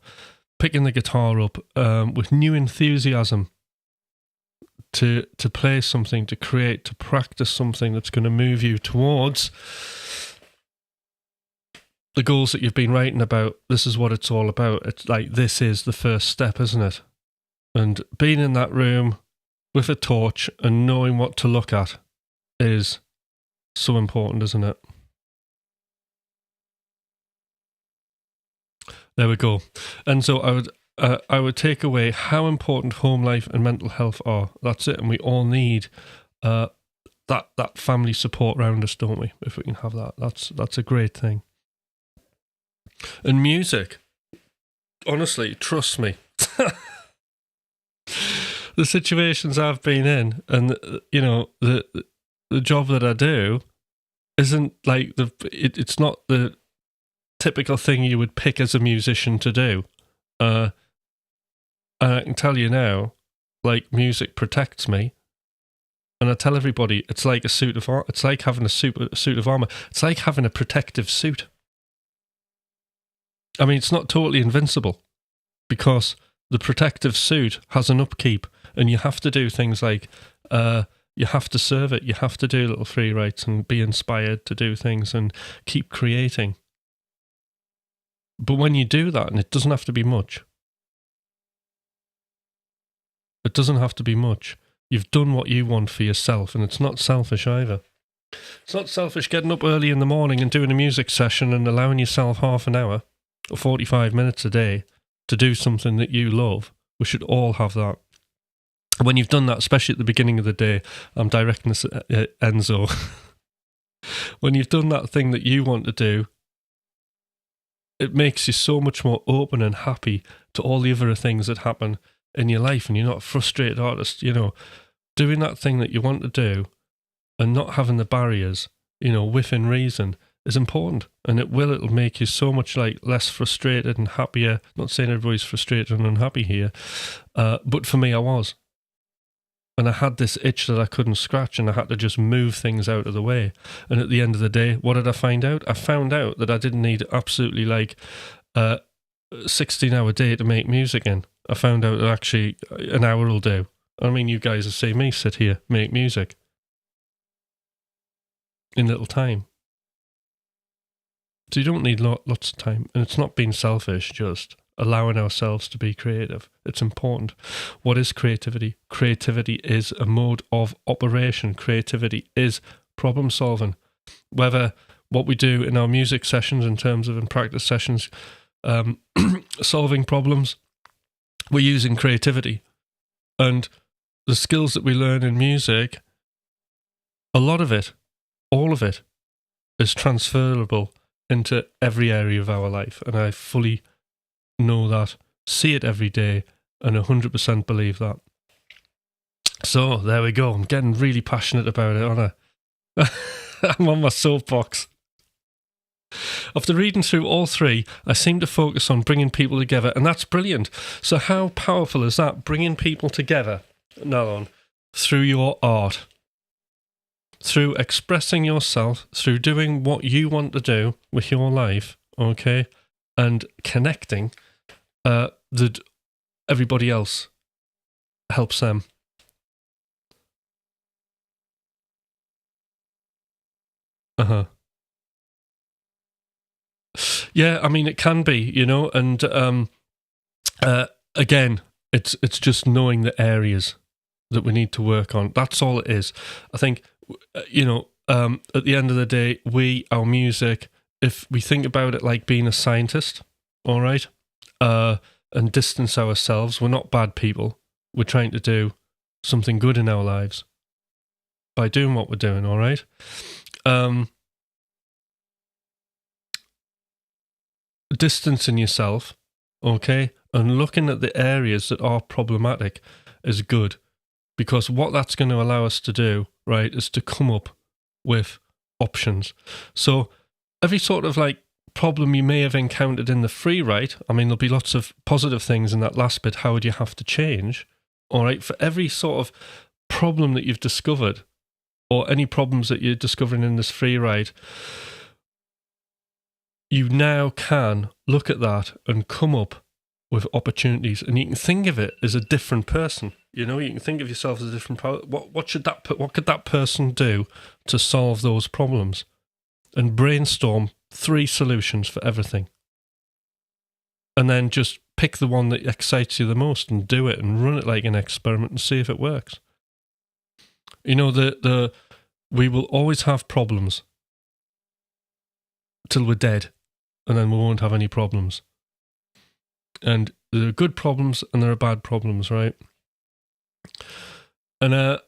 picking the guitar up with new enthusiasm to play something, to create, to practice something that's going to move you towards the goals that you've been writing about. This is what it's all about. It's like, this is the first step, isn't it? And being in that room with a torch and knowing what to look at is so important, isn't it? There we go. And so I would take away how important home life and mental health are. That's it. And we all need that family support around us, don't we? If we can have that, that's a great thing. And music, honestly, trust me, the situations I've been in and, the job that I do, isn't like it's not the typical thing you would pick as a musician to do. And I can tell you now, like, music protects me. And I tell everybody, it's like a suit of armor. It's like having a suit of armor. It's like having a protective suit. I mean, it's not totally invincible, because the protective suit has an upkeep, and you have to do things like, you have to serve it. You have to do little free writes and be inspired to do things and keep creating. But when you do that, and it doesn't have to be much. It doesn't have to be much. You've done what you want for yourself, and it's not selfish either. It's not selfish getting up early in the morning and doing a music session and allowing yourself half an hour or 45 minutes a day to do something that you love. We should all have that. When you've done that, especially at the beginning of the day, I'm directing this at Enzo. When you've done that thing that you want to do, it makes you so much more open and happy to all the other things that happen in your life, and you're not a frustrated artist, you know. Doing that thing that you want to do and not having the barriers, you know, within reason, is important, and it'll make you so much like less frustrated and happier. Not saying everybody's frustrated and unhappy here, but for me, I was. And I had this itch that I couldn't scratch, and I had to just move things out of the way. And at the end of the day, what did I find out? I found out that I didn't need absolutely like a 16-hour day to make music in. I found out that actually an hour will do. I mean, you guys have seen me sit here, make music in little time. So you don't need lots of time. And it's not being selfish, just allowing ourselves to be creative. It's important. What is creativity? Creativity is a mode of operation. Creativity is problem solving. Whether what we do in our music sessions, in terms of in practice sessions, solving problems, we're using creativity. And the skills that we learn in music, a lot of it, all of it, is transferable into every area of our life. And I fully know that, see it every day, and 100% believe that. So there we go. I'm getting really passionate about it, aren't I? I'm on my soapbox. After reading through all three, I seem to focus on bringing people together, and that's brilliant. So how powerful is that? Bringing people together, Nalon, through your art, through expressing yourself, through doing what you want to do with your life, okay, and connecting, that everybody else helps them. Yeah, I mean, it can be, you know, and again, it's just knowing the areas that we need to work on. That's all it is. I think, you know, at the end of the day, our music, if we think about it like being a scientist, all right, and distance ourselves, we're not bad people. We're trying to do something good in our lives by doing what we're doing, all right? Distancing yourself, okay, and looking at the areas that are problematic is good, because what that's going to allow us to do, right, is to come up with options. So every sort of like problem you may have encountered in the free write, I mean, there'll be lots of positive things in that last bit. How would you have to change? All right, for every sort of problem that you've discovered, or any problems that you're discovering in this free write, you now can look at that and come up with opportunities, and you can think of it as a different person. You know, you can think of yourself as a different. What could that person do to solve those problems, and brainstorm 3 solutions for everything, and then just pick the one that excites you the most and do it and run it like an experiment and see if it works. You know, we will always have problems till we're dead, and then we won't have any problems. And there are good problems and there are bad problems, right? And,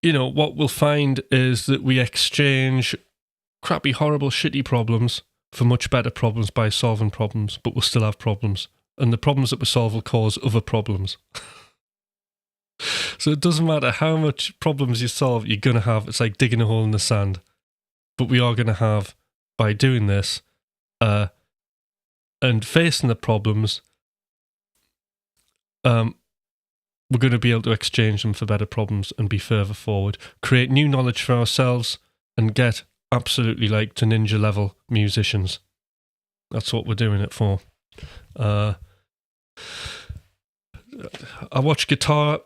you know, what we'll find is that we exchange crappy, horrible, shitty problems for much better problems by solving problems, but we'll still have problems. And the problems that we solve will cause other problems. So it doesn't matter how much problems you solve, you're going to have. It's like digging a hole in the sand. but we are going to have, by doing this and facing the problems, we're going to be able to exchange them for better problems and be further forward, create new knowledge for ourselves, and get absolutely like to ninja level musicians. That's what we're doing it for. I watch guitar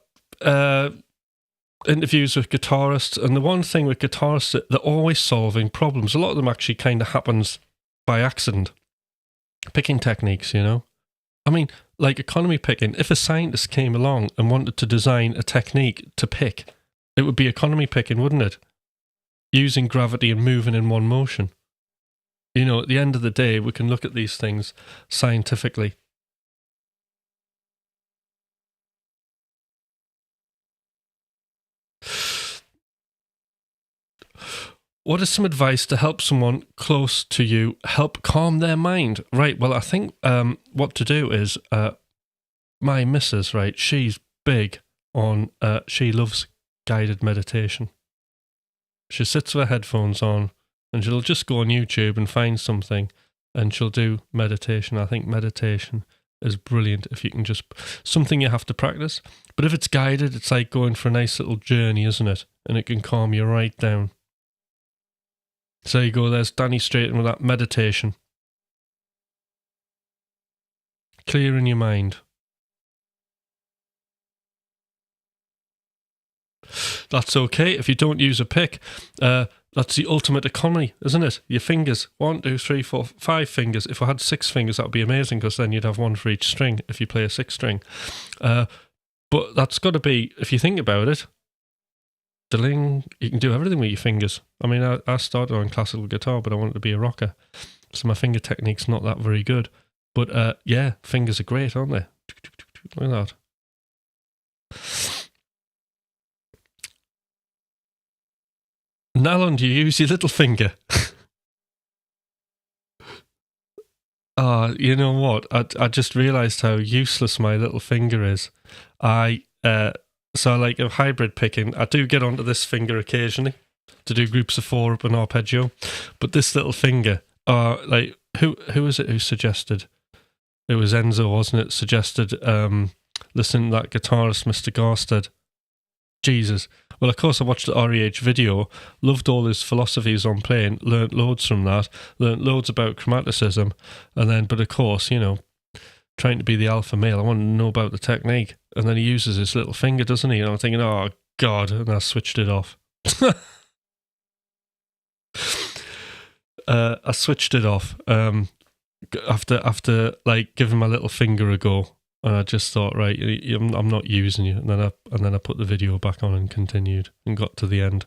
interviews with guitarists, and the one thing with guitarists, they're always solving problems. A lot of them actually kind of happens by accident. Picking techniques, you know. I mean, like economy picking, if a scientist came along and wanted to design a technique to pick, it would be economy picking, wouldn't it? Using gravity and moving in one motion. You know, at the end of the day, we can look at these things scientifically. What is some advice to help someone close to you help calm their mind? Right, well, I think what to do is, my missus, right, she's big on, she loves guided meditation. She sits with her headphones on and she'll just go on YouTube and find something and she'll do meditation. I think meditation is brilliant if you can just, something you have to practice. But if it's guided, it's like going for a nice little journey, isn't it? And it can calm you right down. So you go, there's Danny Straighton with that meditation. Clearing your mind. That's okay if you don't use a pick. That's the ultimate economy, isn't it? Your fingers. 1, 2, 3, 4, 5 fingers. If I had 6 fingers, that would be amazing because then you'd have one for each string if you play a 6 string. But that's got to be, if you think about it, you can do everything with your fingers. I mean, I started on classical guitar, but I wanted to be a rocker. So my finger technique's not that very good. But yeah, fingers are great, aren't they? Look at that. Nalon, do you use your little finger? You know what? I just realised how useless my little finger is. So I like a hybrid picking. I do get onto this finger occasionally to do groups of 4 up an arpeggio, but this little finger, like who was it who suggested? It was Enzo, wasn't it? Suggested listen to that guitarist, Mr. Garsted. Jesus. Well, of course, I watched the REH video, loved all his philosophies on playing, learnt loads from that, learnt loads about chromaticism, and then, but of course, you know, trying to be the alpha male, I want to know about the technique. And then he uses his little finger, doesn't he? And I'm thinking, oh, God. And I switched it off. I switched it off after like giving my little finger a go. And I just thought, right, I'm not using you. And then I put the video back on and continued and got to the end.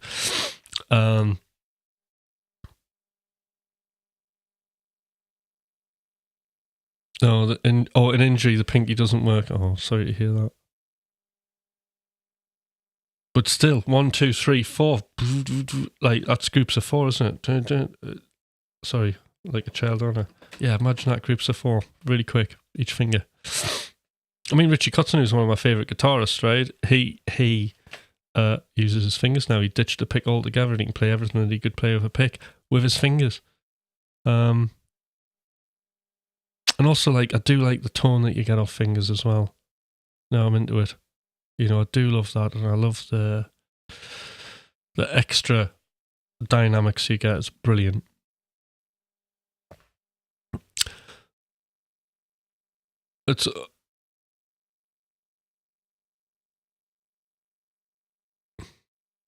No, an injury, the pinky doesn't work. Oh, sorry to hear that. But still, 1, 2, 3, 4. Like, that's groups of 4, isn't it? Sorry, like a child owner. Yeah, imagine that, groups of 4. Really quick, each finger. I mean, Richie Kotzon is one of my favourite guitarists, right? He uses his fingers now. He ditched the pick altogether and he can play everything that he could play with a pick with his fingers. And also, like, I do like the tone that you get off fingers as well. Now I'm into it. You know, I do love that, and I love the extra dynamics you get. It's brilliant. It's all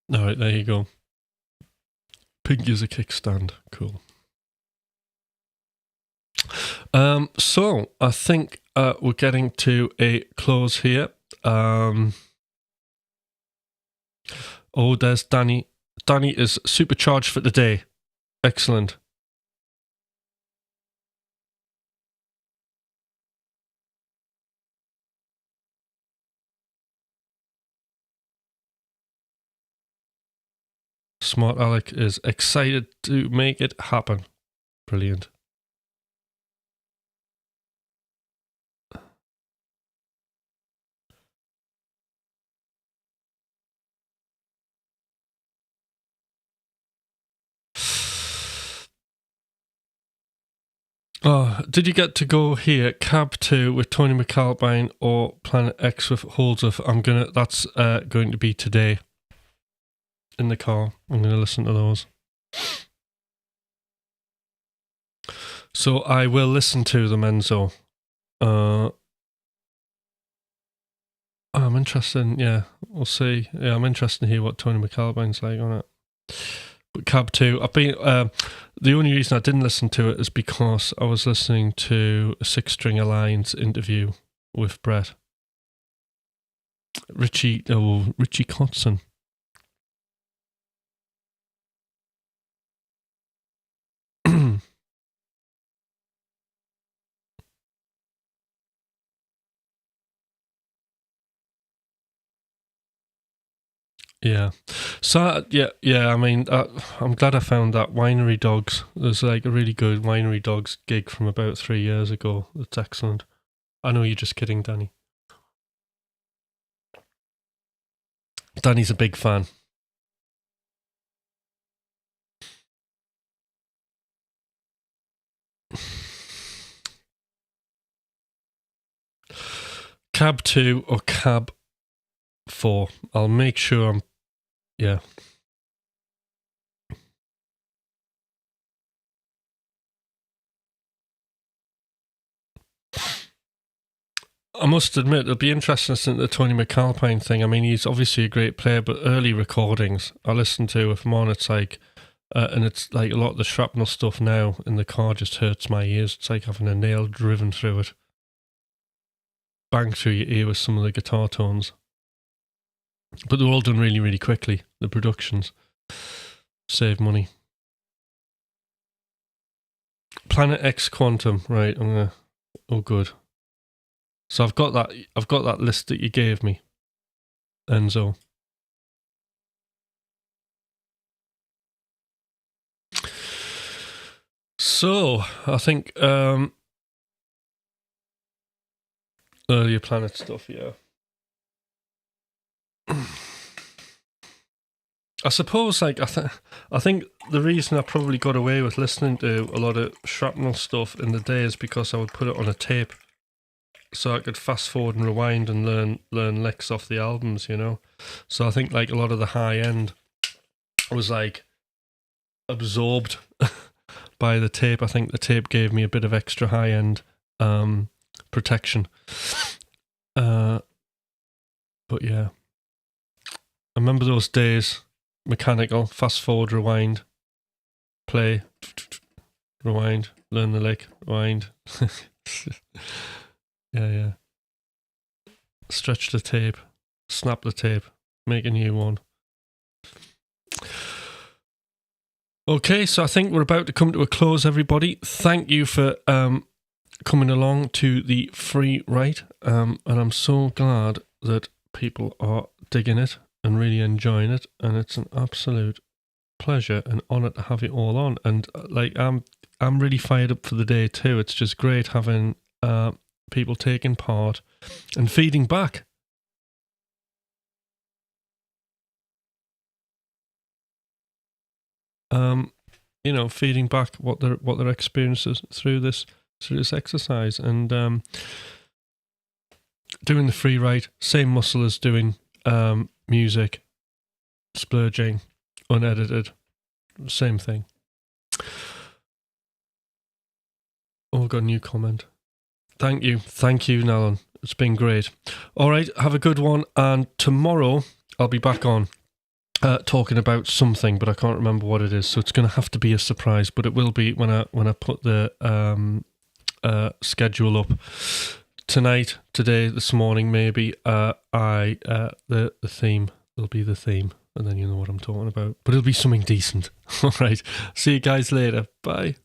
right. There you go. Pink is a kickstand. Cool. So I think we're getting to a close here. There's Danny. Danny is supercharged for today. Excellent. Smart Alec is excited to make it happen. Brilliant. Oh, did you get to go here? Cab 2 with Tony McAlpine or Planet X with Holdsworth? That's going to be today in the car. I'm gonna listen to those. So I will listen to them, Enzo. I'm interested. Yeah, we'll see. Yeah, I'm interested to hear what Tony McAlpine's like on it. But Cab 2, I've been. The only reason I didn't listen to it is because I was listening to a Six String Alliance interview with Brett. Richie Kotzen. Yeah. So yeah. I mean, I'm glad I found that Winery Dogs. There's like a really good Winery Dogs gig from about 3 years ago. That's excellent. I know you're just kidding, Danny. Danny's a big fan. Cab 2 or Cab 4. I'll make sure I'm. Yeah. I must admit, it'll be interesting to listen to the Tony McAlpine thing. I mean, he's obviously a great player, but early recordings I listen to, if I'm on, it's like, and it's like a lot of the shrapnel stuff now in the car just hurts my ears. It's like having a nail driven through it. Bang through your ear with some of the guitar tones. But they're all done really, really quickly, the productions. Save money. Planet X Quantum, right, oh good. So I've got that list that you gave me, Enzo. So I think earlier Planet stuff, yeah. I suppose, like, I think the reason I probably got away with listening to a lot of Shrapnel stuff in the day is because I would put it on a tape, so I could fast forward and rewind and learn licks off the albums, you know. So I think like a lot of the high end was like absorbed by the tape. I think the tape gave me a bit of extra high end protection. But yeah, I remember those days. Mechanical, fast forward, rewind, play, rewind, learn the lick, rewind. Yeah. Stretch the tape, snap the tape, make a new one. Okay, so I think we're about to come to a close, everybody. Thank you for coming along to the free write, and I'm so glad that people are digging it and really enjoying it, and it's an absolute pleasure and honour to have you all on. And like I'm really fired up for the day too. It's just great having people taking part and feeding back. You know, feeding back what their experiences through this exercise, and doing the free write, same muscle as doing music, splurging, unedited, same thing. Oh, we've got a new comment. Thank you, Nalon. It's been great. All right, have a good one, and tomorrow I'll be back on talking about something, but I can't remember what it is, so it's going to have to be a surprise. But it will be when I put the schedule up tonight, today, this morning, maybe. The theme will be the theme, and then you know what I'm talking about. But it'll be something decent. All right, see you guys later. Bye.